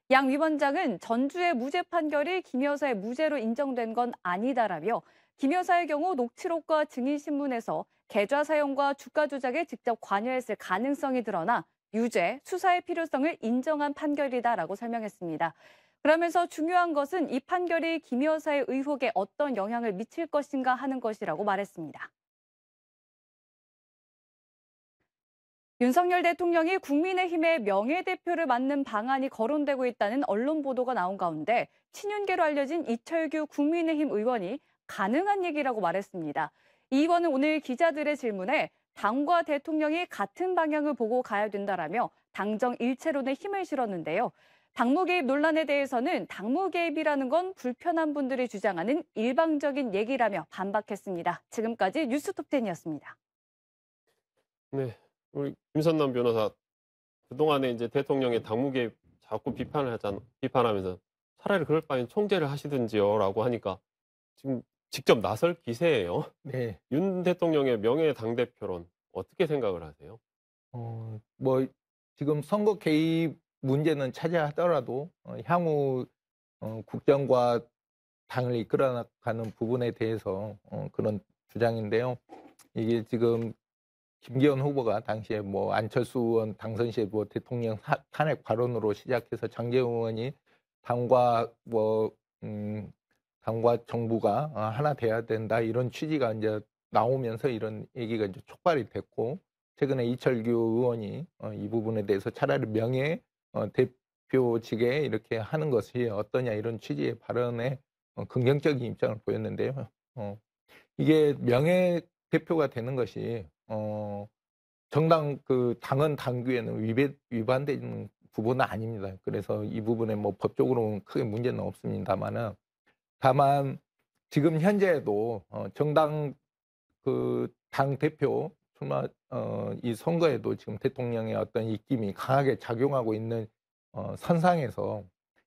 양 위원장은 전주의 무죄 판결이 김 여사의 무죄로 인정된 건 아니다라며 김 여사의 경우 녹취록과 증인신문에서 계좌 사용과 주가 조작에 직접 관여했을 가능성이 드러나 유죄, 수사의 필요성을 인정한 판결이다라고 설명했습니다. 그러면서 중요한 것은 이 판결이 김 여사의 의혹에 어떤 영향을 미칠 것인가 하는 것이라고 말했습니다. 윤석열 대통령이 국민의힘의 명예대표를 맡는 방안이 거론되고 있다는 언론 보도가 나온 가운데 친윤계로 알려진 이철규 국민의힘 의원이 가능한 얘기라고 말했습니다. 이 의원은 오늘 기자들의 질문에 당과 대통령이 같은 방향을 보고 가야 된다라며 당정 일체론에 힘을 실었는데요. 당무 개입 논란에 대해서는 당무 개입이라는 건 불편한 분들이 주장하는 일방적인 얘기라며 반박했습니다. 지금까지 뉴스톱10이었습니다.
네, 우리 김선남 변호사 그동안에 이제 대통령의 당무 개입 자꾸 비판하면서 차라리 그럴 바엔 총재를 하시든지요라고 하니까 지금 직접 나설 기세예요.
네.
윤 대통령의 명예 당대표론 어떻게 생각을 하세요?
지금 선거 개입 문제는 차지하더라도 향후 국정과 당을 이끌어가는 부분에 대해서 그런 주장인데요. 이게 지금 김기현 후보가 당시에 안철수 의원 당선 시에 대통령 탄핵 발언으로 시작해서 장제원 의원이 당과 정부가 하나 돼야 된다 이런 취지가 이제 나오면서 이런 얘기가 이제 촉발이 됐고 최근에 이철규 의원이 이 부분에 대해서 차라리 명예 대표직에 이렇게 하는 것이 어떠냐 이런 취지의 발언에 긍정적인 입장을 보였는데요. 이게 명예 대표가 되는 것이 정당 당헌 당규에는 위반되는 부분은 아닙니다. 그래서 이 부분에 법적으로는 크게 문제는 없습니다만은 다만 지금 현재에도 정당 당 대표 출마 이 선거에도 지금 대통령의 어떤 입김이 강하게 작용하고 있는 선상에서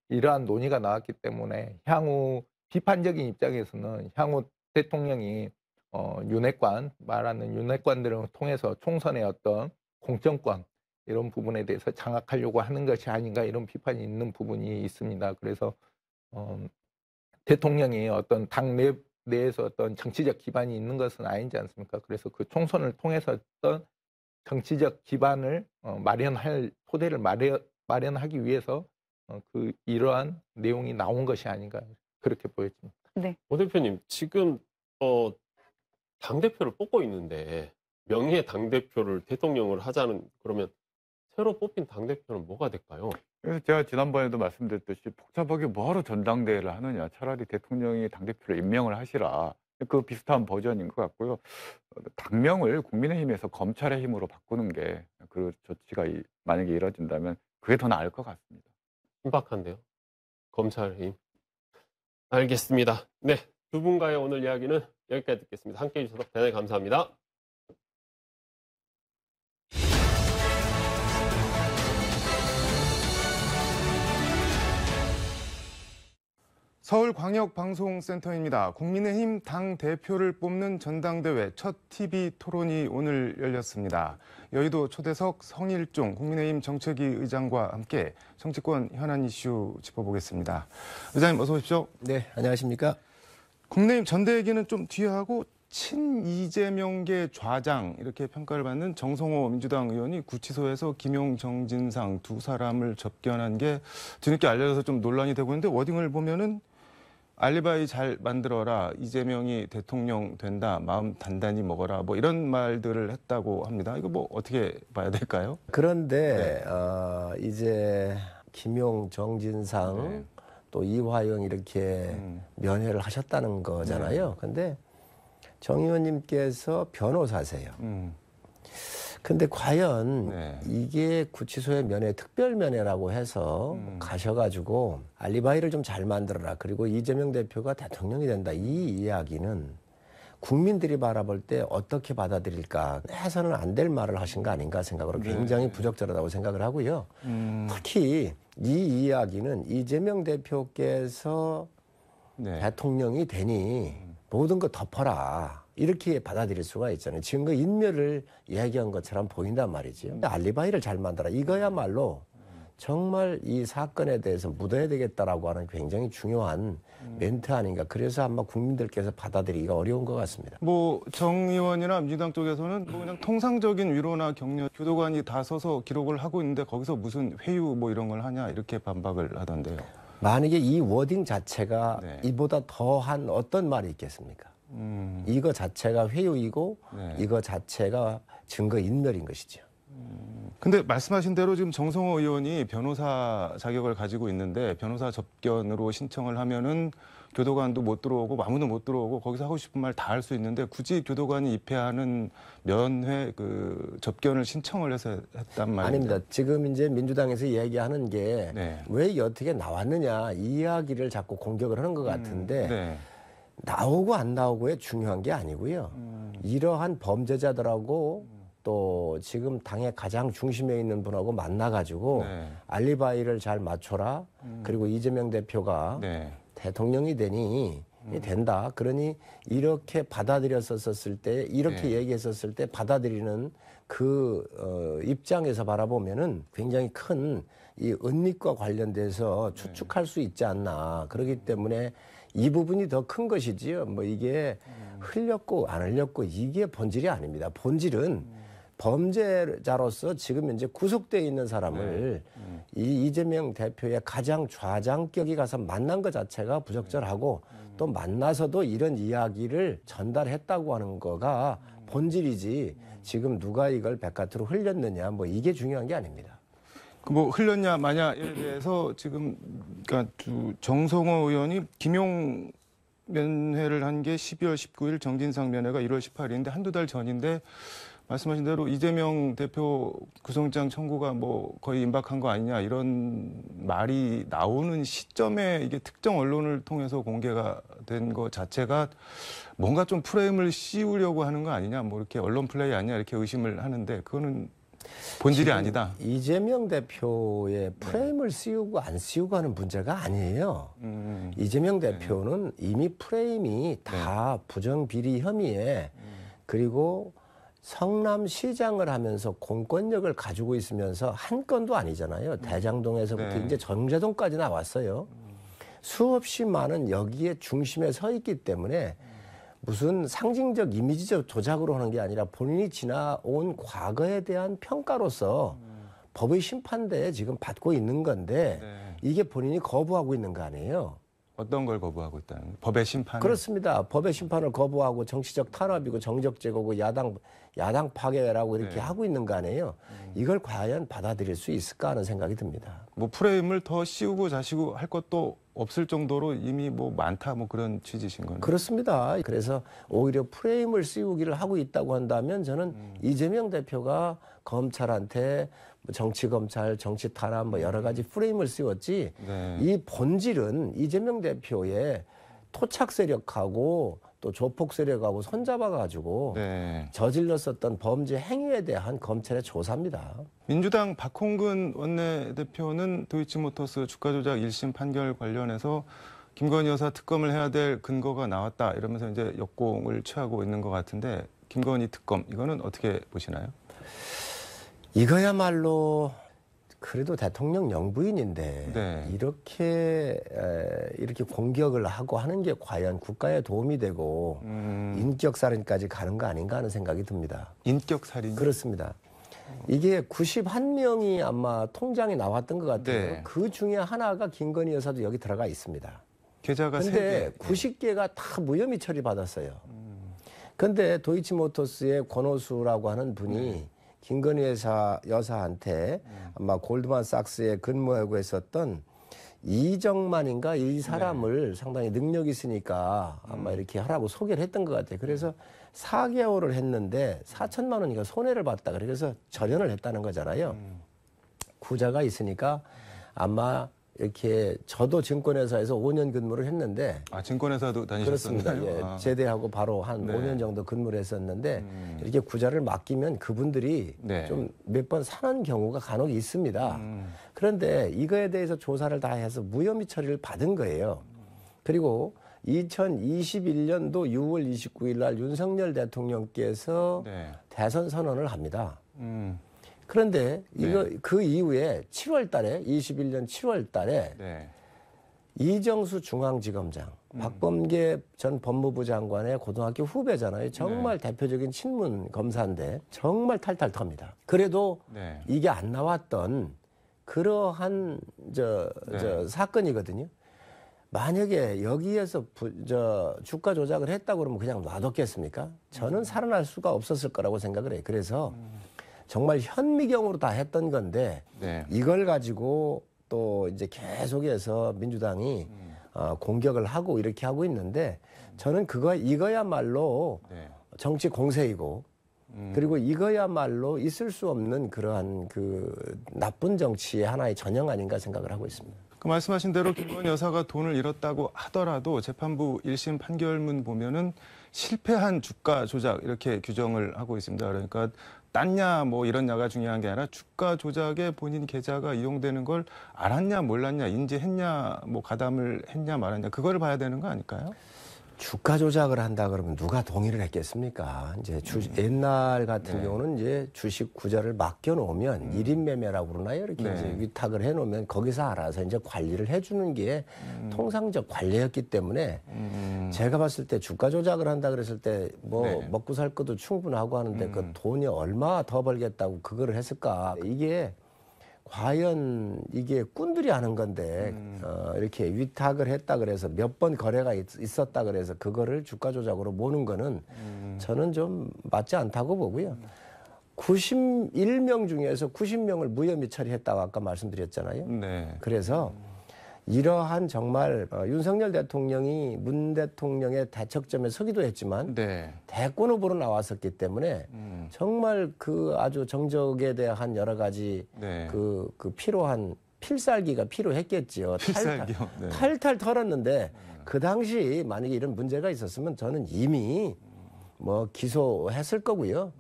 이러한 논의가 나왔기 때문에 향후 비판적인 입장에서는 향후 대통령이 말하는 윤핵관들을 통해서 총선의 어떤 공정권 이런 부분에 대해서 장악하려고 하는 것이 아닌가 이런 비판이 있는 부분이 있습니다. 그래서 대통령이 어떤 당 내에서 어떤 정치적 기반이 있는 것은 아니지 않습니까? 그래서 그 총선을 통해서 어떤 정치적 기반을 마련할 토대를 마련하기 위해서 이러한 내용이 나온 것이 아닌가 그렇게 보여집니다.
네.
오 대표님 지금 당대표를 뽑고 있는데 명예 당대표를 대통령을 하자는 그러면 새로 뽑힌 당대표는 뭐가 될까요?
그래서 제가 지난번에도 말씀드렸듯이 복잡하게 뭐하러 전당대회를 하느냐. 차라리 대통령이 당대표를 임명을 하시라. 그 비슷한 버전인 것 같고요. 당명을 국민의힘에서 검찰의 힘으로 바꾸는 게 그 조치가 만약에 이뤄진다면 그게 더 나을 것 같습니다.
신박한데요. 검찰 힘. 알겠습니다. 네, 두 분과의 오늘 이야기는 여기까지 듣겠습니다. 함께해 주셔서 대단히 감사합니다.
서울광역방송센터입니다. 국민의힘 당대표를 뽑는 전당대회 첫 TV 토론이 오늘 열렸습니다. 여의도 초대석 성일종 국민의힘 정책위 의장과 함께 정치권 현안 이슈 짚어보겠습니다. 의장님 어서 오십시오.
네, 안녕하십니까.
국민의힘 전대 얘기는 좀 뒤에 하고 친이재명계 좌장 이렇게 평가를 받는 정성호 민주당 의원이 구치소에서 김용, 정진상 두 사람을 접견한 게 뒤늦게 알려져서 좀 논란이 되고 있는데 워딩을 보면은 알리바이 잘 만들어라, 이재명이 대통령 된다, 마음 단단히 먹어라, 뭐 이런 말들을 했다고 합니다. 이거 뭐 어떻게 봐야 될까요?
그런데 이제 김용, 정진상 또 이화영 이렇게 면회를 하셨다는 거잖아요. 근데 정 의원님께서 변호사세요. 근데 과연 이게 구치소의 면회, 특별 면회라고 해서 가셔가지고 알리바이를 좀 잘 만들어라. 그리고 이재명 대표가 대통령이 된다. 이 이야기는 국민들이 바라볼 때 어떻게 받아들일까 해서는 안 될 말을 하신 거 아닌가 생각으로 굉장히 부적절하다고 생각을 하고요. 특히 이 이야기는 이재명 대표께서 대통령이 되니 모든 거 덮어라. 이렇게 받아들일 수가 있잖아요. 증거 인멸을 이야기한 것처럼 보인단 말이죠. 알리바이를 잘 만들어라. 이거야말로 정말 이 사건에 대해서 묻어야 되겠다라고 하는 굉장히 중요한 멘트 아닌가. 그래서 아마 국민들께서 받아들이기가 어려운 것 같습니다.
뭐 정 의원이나 민주당 쪽에서는 뭐 그냥 통상적인 위로나 격려, 교도관이 다 서서 기록을 하고 있는데 거기서 무슨 회유 뭐 이런 걸 하냐 이렇게 반박을 하던데요.
만약에 이 워딩 자체가 이보다 더한 어떤 말이 있겠습니까? 이거 자체가 회유이고 이거 자체가 증거 인멸인 것이죠.
근데 말씀하신 대로 지금 정성호 의원이 변호사 자격을 가지고 있는데 변호사 접견으로 신청을 하면은 교도관도 못 들어오고 아무도 못 들어오고 거기서 하고 싶은 말 다 할 수 있는데 굳이 교도관이 입회하는 면회 그 접견을 신청을 해서 했단 말이죠.
아닙니다. 지금 이제 민주당에서 얘기하는 게 왜 어떻게 나왔느냐 이 이야기를 자꾸 공격을 하는 것 같은데 나오고 안 나오고에 중요한 게 아니고요. 이러한 범죄자들하고 또 지금 당의 가장 중심에 있는 분하고 만나가지고 알리바이를 잘 맞춰라. 그리고 이재명 대표가 대통령이 되니 된다. 그러니 이렇게 받아들였었을 때 이렇게 얘기했었을 때 받아들이는 그 입장에서 바라보면은 굉장히 큰 이 은닉과 관련돼서 추측할 수 있지 않나. 그렇기 때문에 이 부분이 더 큰 것이지요. 뭐 이게 흘렸고 안 흘렸고 이게 본질이 아닙니다. 본질은 범죄자로서 지금 이제 구속되어 있는 사람을 이 이재명 대표의 가장 좌장격이 가서 만난 것 자체가 부적절하고 또 만나서도 이런 이야기를 전달했다고 하는 거가 본질이지 지금 누가 이걸 바깥으로 흘렸느냐 뭐 이게 중요한 게 아닙니다.
뭐 흘렸냐 마냐에 대해서 지금 그러니까 정성호 의원이 김용 면회를 한 게 12월 19일, 정진상 면회가 1월 18일인데 한두 달 전인데 말씀하신 대로 이재명 대표 구속영장 청구가 뭐 거의 임박한 거 아니냐 이런 말이 나오는 시점에 이게 특정 언론을 통해서 공개가 된 것 자체가 뭔가 좀 프레임을 씌우려고 하는 거 아니냐 뭐 이렇게 언론 플레이 아니냐 이렇게 의심을 하는데 그거는 본질이 아니다.
이재명 대표의 프레임을 씌우고 안 씌우고 하는 문제가 아니에요. 이재명 대표는 이미 프레임이 다 부정비리 혐의에 그리고 성남시장을 하면서 공권력을 가지고 있으면서 한 건도 아니잖아요. 대장동에서부터 이제 정제동까지 나왔어요. 수없이 많은 여기에 중심에 서 있기 때문에 무슨 상징적 이미지적 조작으로 하는 게 아니라 본인이 지나온 과거에 대한 평가로서 법의 심판대에 지금 받고 있는 건데 이게 본인이 거부하고 있는 거 아니에요.
어떤 걸 거부하고 있다는 거예요? 법의 심판을?
그렇습니다. 법의 심판을 거부하고 정치적 탄압이고 정적 제거고 야당 파괴라고 이렇게
네.
하고 있는 거 아니에요. 이걸 과연 받아들일 수 있을까 하는 생각이 듭니다.
뭐 프레임을 더 씌우고 자시고 할 것도 없을 정도로 이미 뭐 많다 뭐 그런 취지신 거네요.
그렇습니다. 그래서 오히려 프레임을 씌우기를 하고 있다고 한다면 저는 이재명 대표가 검찰한테 뭐 정치 검찰, 정치 탄압 뭐 여러 가지 프레임을 씌웠지
네.
이 본질은 이재명 대표의 토착 세력하고 또 조폭 세력하고 손잡아가지고
네.
저질렀었던 범죄 행위에 대한 검찰의 조사입니다.
민주당 박홍근 원내대표는 도이치모터스 주가 조작 1심 판결 관련해서 김건희 여사 특검을 해야 될 근거가 나왔다 이러면서 이제 역공을 취하고 있는 것 같은데 김건희 특검 이거는 어떻게 보시나요?
이거야말로 그래도 대통령 영부인인데
네.
이렇게 공격을 하고 하는 게 과연 국가에 도움이 되고 인격살인까지 가는 거 아닌가 하는 생각이 듭니다.
인격살인?
그렇습니다. 이게 91명이 아마 통장에 나왔던 것 같아요.
네.
그 중에 하나가 김건희 여사도 여기 들어가 있습니다.
계좌가
근데
3개.
90개가 다 무혐의 처리받았어요. 근데 도이치모터스의 권오수라고 하는 분이 김건희 여사한테 아마 골드만삭스에 근무하고 있었던 이정만인가 이 사람을 상당히 능력이 있으니까 아마 이렇게 하라고 소개를 했던 것 같아요. 그래서 4개월을 했는데 4천만 원이니까 손해를 봤다. 그래서 절연을 했다는 거잖아요. 구자가 있으니까 아마 이렇게 저도 증권회사에서 5년 근무를 했는데
증권회사도 다니셨었나요?
그렇습니다. 예, 제대하고 바로 한
네.
5년 정도 근무를 했었는데 이렇게 구자를 맡기면 그분들이
네.
좀 몇 번 사는 경우가 간혹 있습니다. 그런데 이거에 대해서 조사를 다 해서 무혐의 처리를 받은 거예요. 그리고 2021년도 6월 29일 날 윤석열 대통령께서
네.
대선 선언을 합니다. 그런데 그 이후에 7월 달에 21년 7월 달에
네.
이정수 중앙지검장, 박범계 전 법무부 장관의 고등학교 후배잖아요. 정말 대표적인 친문 검사인데 정말 탈탈 텁니다. 그래도 이게 안 나왔던 그러한 사건이거든요. 만약에 여기에서 주가 조작을 했다고 그러면 그냥 놔뒀겠습니까? 저는 살아날 수가 없었을 거라고 생각을 해요. 그래서 정말 현미경으로 다 했던 건데 이걸 가지고 또 이제 계속해서 민주당이 공격을 하고 이렇게 하고 있는데 저는 이거야말로 정치 공세이고 그리고 이거야말로 있을 수 없는 그러한 그 나쁜 정치의 하나의 전형 아닌가 생각을 하고 있습니다.
그 말씀하신 대로 김건희 여사가 돈을 잃었다고 하더라도 재판부 1심 판결문 보면은 실패한 주가 조작 이렇게 규정을 하고 있습니다. 그러니까 땄냐 뭐 이런냐가 중요한 게 아니라 주가 조작에 본인 계좌가 이용되는 걸 알았냐 몰랐냐 인지했냐 뭐 가담을 했냐 말았냐 그거를 봐야 되는 거 아닐까요?
주가 조작을 한다 그러면 누가 동의를 했겠습니까? 이제 옛날 같은 경우는 이제 주식 구자를 맡겨놓으면 1인 매매라고 그러나요? 이렇게 이제 위탁을 해놓으면 거기서 알아서 이제 관리를 해주는 게 통상적 관례였기 때문에 제가 봤을 때 주가 조작을 한다 그랬을 때 뭐 먹고 살 것도 충분하고 하는데 그 돈이 얼마 더 벌겠다고 그거를 했을까? 이게 과연 이게 꾼들이 하는 건데 이렇게 위탁을 했다 그래서 몇 번 거래가 있었다 그래서 그거를 주가 조작으로 모는 거는 저는 좀 맞지 않다고 보고요. 91명 중에서 90명을 무혐의 처리했다고 아까 말씀드렸잖아요. 그래서 이러한 정말 윤석열 대통령이 문 대통령의 대척점에 서기도 했지만 대권 후보로 나왔었기 때문에 정말 그 아주 정적에 대한 여러 가지 그 필요한 필살기가 필요했겠지요. 탈탈 털었는데 그 당시 만약에 이런 문제가 있었으면 저는 이미 뭐 기소했을 거고요.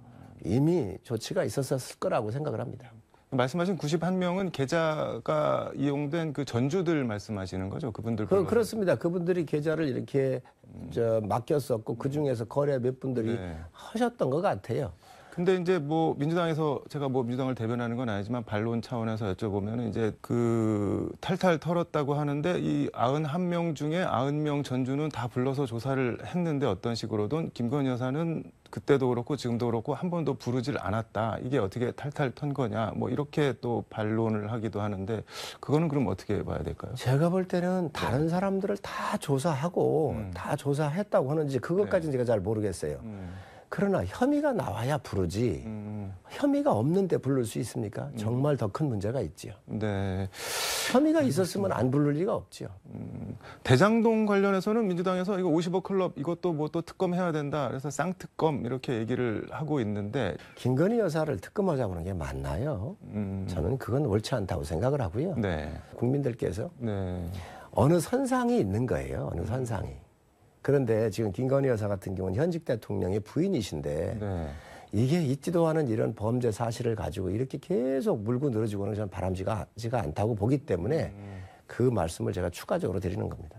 이미 조치가 있었을 거라고 생각을 합니다.
말씀하신 91명은 계좌가 이용된 그 전주들 말씀하시는 거죠? 그분들
그렇습니다. 그분들이 계좌를 이렇게 맡겼었고 그 중에서 거래 몇 분들이 하셨던 것 같아요.
근데 이제 뭐 민주당에서 제가 뭐 민주당을 대변하는 건 아니지만 반론 차원에서 여쭤보면 이제 그 탈탈 털었다고 하는데 이 91명 중에 90명 전주는 다 불러서 조사를 했는데 어떤 식으로든 김건희 여사는 그때도 그렇고 지금도 그렇고 한 번도 부르질 않았다. 이게 어떻게 탈탈 턴 거냐. 뭐 이렇게 또 반론을 하기도 하는데 그거는 그럼 어떻게 봐야 될까요?
제가 볼 때는 다른 사람들을 다 조사하고 다 조사했다고 하는지 그것까지는 제가 잘 모르겠어요. 그러나 혐의가 나와야 부르지 혐의가 없는데 부를 수 있습니까? 정말 더 큰 문제가 있지요.
네.
혐의가 있었으면 안 부를 리가 없지요.
대장동 관련해서는 민주당에서 이거 50억 클럽 이것도 뭐 또 특검해야 된다. 그래서 쌍특검 이렇게 얘기를 하고 있는데
김건희 여사를 특검하자고 하는 게 맞나요? 저는 그건 옳지 않다고 생각을 하고요.
네.
국민들께서
네.
어느 선상이 있는 거예요. 어느 선상이. 그런데 지금 김건희 여사 같은 경우는 현직 대통령의 부인이신데
네.
이게 있지도 않은 이런 범죄 사실을 가지고 이렇게 계속 물고 늘어지고는 저는 바람직하지가 않다고 보기 때문에 그 말씀을 제가 추가적으로 드리는 겁니다.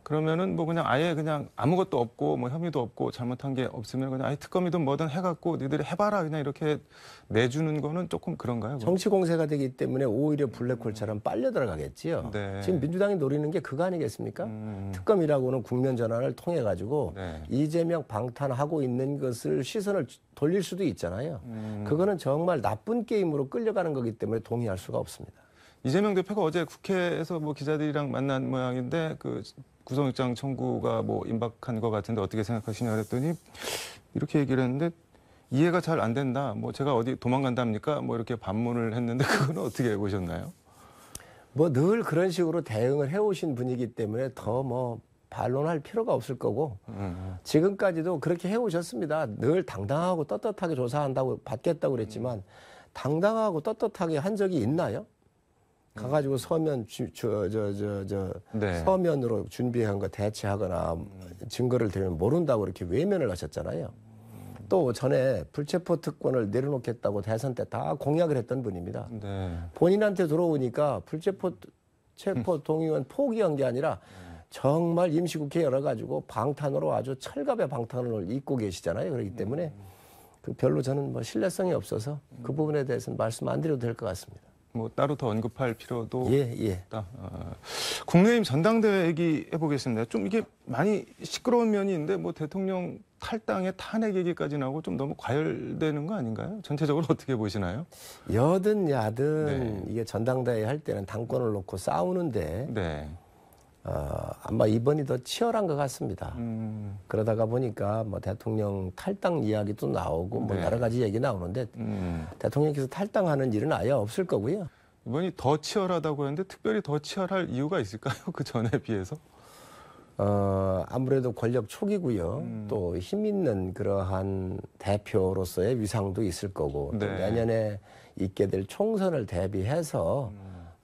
그러면은 뭐 그냥 아예 그냥 아무것도 없고 뭐 혐의도 없고 잘못한 게 없으면 그냥 아예 특검이든 뭐든 해갖고 니들이 해봐라 그냥 이렇게 내주는 거는 조금 그런가요?
정치 공세가 되기 때문에 오히려 블랙홀처럼 빨려 들어가겠지요.
네.
지금 민주당이 노리는 게 그거 아니겠습니까? 특검이라고는 국면 전환을 통해 가지고
네.
이재명 방탄하고 있는 것을 시선을 돌릴 수도 있잖아요. 그거는 정말 나쁜 게임으로 끌려가는 거기 때문에 동의할 수가 없습니다.
이재명 대표가 어제 국회에서 뭐 기자들이랑 만난 모양인데 그 구속영장 청구가 뭐 임박한 것 같은데 어떻게 생각하시냐 그랬더니 이렇게 얘기를 했는데 이해가 잘 안 된다. 뭐 제가 어디 도망간답니까? 뭐 이렇게 반문을 했는데 그거는 어떻게 보셨나요?
뭐 늘 그런 식으로 대응을 해오신 분이기 때문에 더 뭐 반론할 필요가 없을 거고 지금까지도 그렇게 해오셨습니다. 늘 당당하고 떳떳하게 조사한다고 받겠다고 그랬지만 당당하고 떳떳하게 한 적이 있나요? 가가지고 서면
네.
서면으로 준비한 거 대체하거나 증거를 대면 모른다고 이렇게 외면을 하셨잖아요. 또 전에 불체포 특권을 내려놓겠다고 대선 때 다 공약을 했던 분입니다.
네.
본인한테 들어오니까 체포 동의원 포기한 게 아니라 정말 임시국회 열어가지고 방탄으로 아주 철갑의 방탄을 입고 계시잖아요. 그렇기 때문에 그 별로 저는 뭐 신뢰성이 없어서 그 부분에 대해서는 말씀 안 드려도 될 것 같습니다.
뭐 따로 더 언급할 필요도
예.
없다. 국민의힘 전당대회 얘기해 보겠습니다. 좀 이게 많이 시끄러운 면이 있는데 뭐 대통령 탈당의 탄핵 얘기까지 나오고 좀 너무 과열되는 거 아닌가요? 전체적으로 어떻게 보시나요?
여든 야든
네.
이게 전당대회 할 때는 당권을 놓고 싸우는데
네.
아마 이번이 더 치열한 것 같습니다. 그러다가 보니까 뭐 대통령 탈당 이야기도 나오고 뭐
네.
여러 가지 얘기 나오는데 대통령께서 탈당하는 일은 아예 없을 거고요.
이번이 더 치열하다고 했는데 특별히 더 치열할 이유가 있을까요? 그 전에 비해서?
아무래도 권력 초기고요. 또 힘 있는 그러한 대표로서의 위상도 있을 거고 또
네.
내년에 있게 될 총선을 대비해서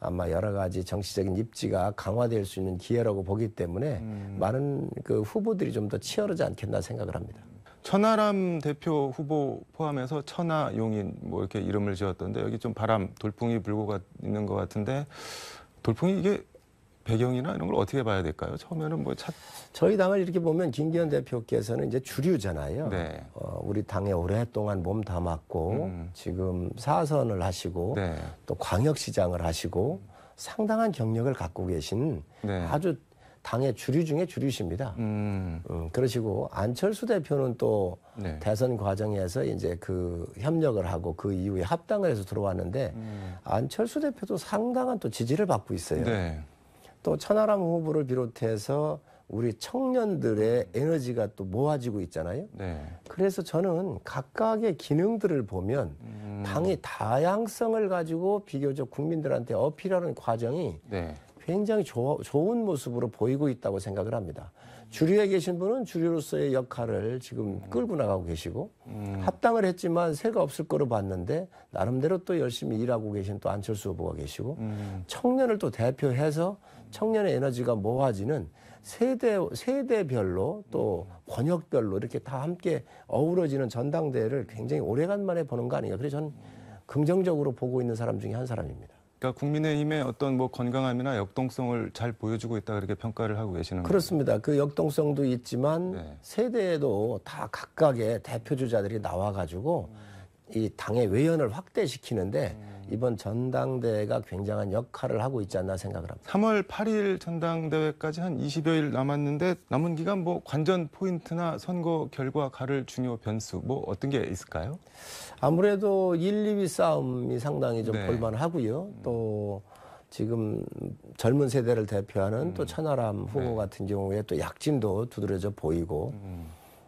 아마 여러 가지 정치적인 입지가 강화될 수 있는 기회라고 보기 때문에 많은 그 후보들이 좀 더 치열하지 않겠나 생각을 합니다.
천하람 대표 후보 포함해서 천하용인 뭐 이렇게 이름을 지었던데 여기 좀 돌풍이 불고 있는 것 같은데 돌풍이 이게 배경이나 이런 걸 어떻게 봐야 될까요? 처음에는 뭐
저희 당을 이렇게 보면 김기현 대표께서는 이제 주류잖아요.
네.
우리 당에 오랫동안 몸 담았고 지금 사선을 하시고
네.
또 광역시장을 하시고 상당한 경력을 갖고 계신
네.
아주 당의 주류 중에 주류십니다. 그러시고 안철수 대표는 또
네.
대선 과정에서 이제 그 협력을 하고 그 이후에 합당을 해서 들어왔는데 안철수 대표도 상당한 또 지지를 받고 있어요.
네.
또 천하람 후보를 비롯해서 우리 청년들의 에너지가 또 모아지고 있잖아요.
네.
그래서 저는 각각의 기능들을 보면 당의 다양성을 가지고 비교적 국민들한테 어필하는 과정이
네.
굉장히 좋은 모습으로 보이고 있다고 생각을 합니다. 주류에 계신 분은 주류로서의 역할을 지금 끌고 나가고 계시고 합당을 했지만 새가 없을 거로 봤는데 나름대로 또 열심히 일하고 계신 또 안철수 후보가 계시고 청년을 또 대표해서 청년의 에너지가 모아지는 세대별로 또 권역별로 이렇게 다 함께 어우러지는 전당대회를 굉장히 오래간만에 보는 거 아닌가. 그래서 저는 긍정적으로 보고 있는 사람 중에 한 사람입니다.
그러니까 국민의힘의 어떤 뭐 건강함이나 역동성을 잘 보여주고 있다 그렇게 평가를 하고 계시는 거죠.
그렇습니다. 그 역동성도 있지만
네.
세대에도 다 각각의 대표 주자들이 나와가지고 이 당의 외연을 확대시키는데 이번 전당대회가 굉장한 역할을 하고 있지 않나 생각을 합니다.
3월 8일 전당대회까지 한 20여일 남았는데 남은 기간 뭐 관전 포인트나 선거 결과 가를 중요 변수 뭐 어떤 게 있을까요?
아무래도 1, 2위 싸움이 상당히 좀
네.
볼만하고요. 또 지금 젊은 세대를 대표하는 또 천하람 후보 같은 경우에 또 약진도 두드러져 보이고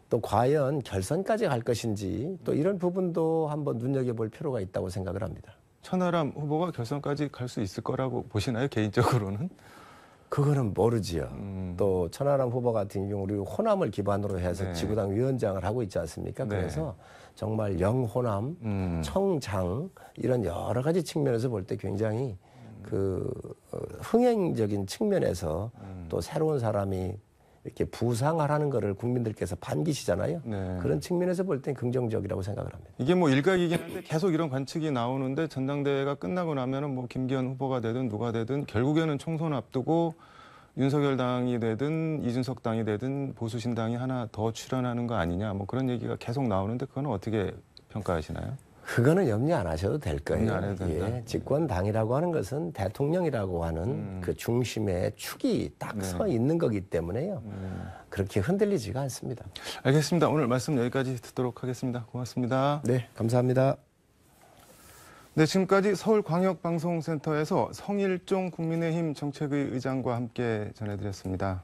또 과연 결선까지 갈 것인지 또 이런 부분도 한번 눈여겨볼 필요가 있다고 생각을 합니다.
천하람 후보가 결선까지 갈 수 있을 거라고 보시나요, 개인적으로는?
그거는 모르지요. 또 천하람 후보 같은 경우 우리 호남을 기반으로 해서
네.
지구당 위원장을 하고 있지 않습니까?
네.
그래서 정말 영호남, 청장 이런 여러 가지 측면에서 볼 때 굉장히 흥행적인 측면에서 또 새로운 사람이 이렇게 부상하라는 거를 국민들께서 반기시잖아요.
네.
그런 측면에서 볼 땐 긍정적이라고 생각을 합니다.
이게 뭐 일각이긴 한데 계속 이런 관측이 나오는데 전당대회가 끝나고 나면은 뭐 김기현 후보가 되든 누가 되든 결국에는 총선 앞두고 윤석열 당이 되든 이준석 당이 되든 보수신당이 하나 더 출연하는 거 아니냐 뭐 그런 얘기가 계속 나오는데 그거는 어떻게 평가하시나요?
그거는 염려 안 하셔도 될 거예요.
염려 안 해도 된다.
예, 집권당이라고 하는 것은 대통령이라고 하는 그 중심에 축이 딱 서 있는 거기 때문에요. 그렇게 흔들리지가 않습니다.
알겠습니다. 오늘 말씀 여기까지 듣도록 하겠습니다. 고맙습니다.
네, 감사합니다.
네, 지금까지 서울광역방송센터에서 성일종 국민의힘 정책위 의장과 함께 전해드렸습니다.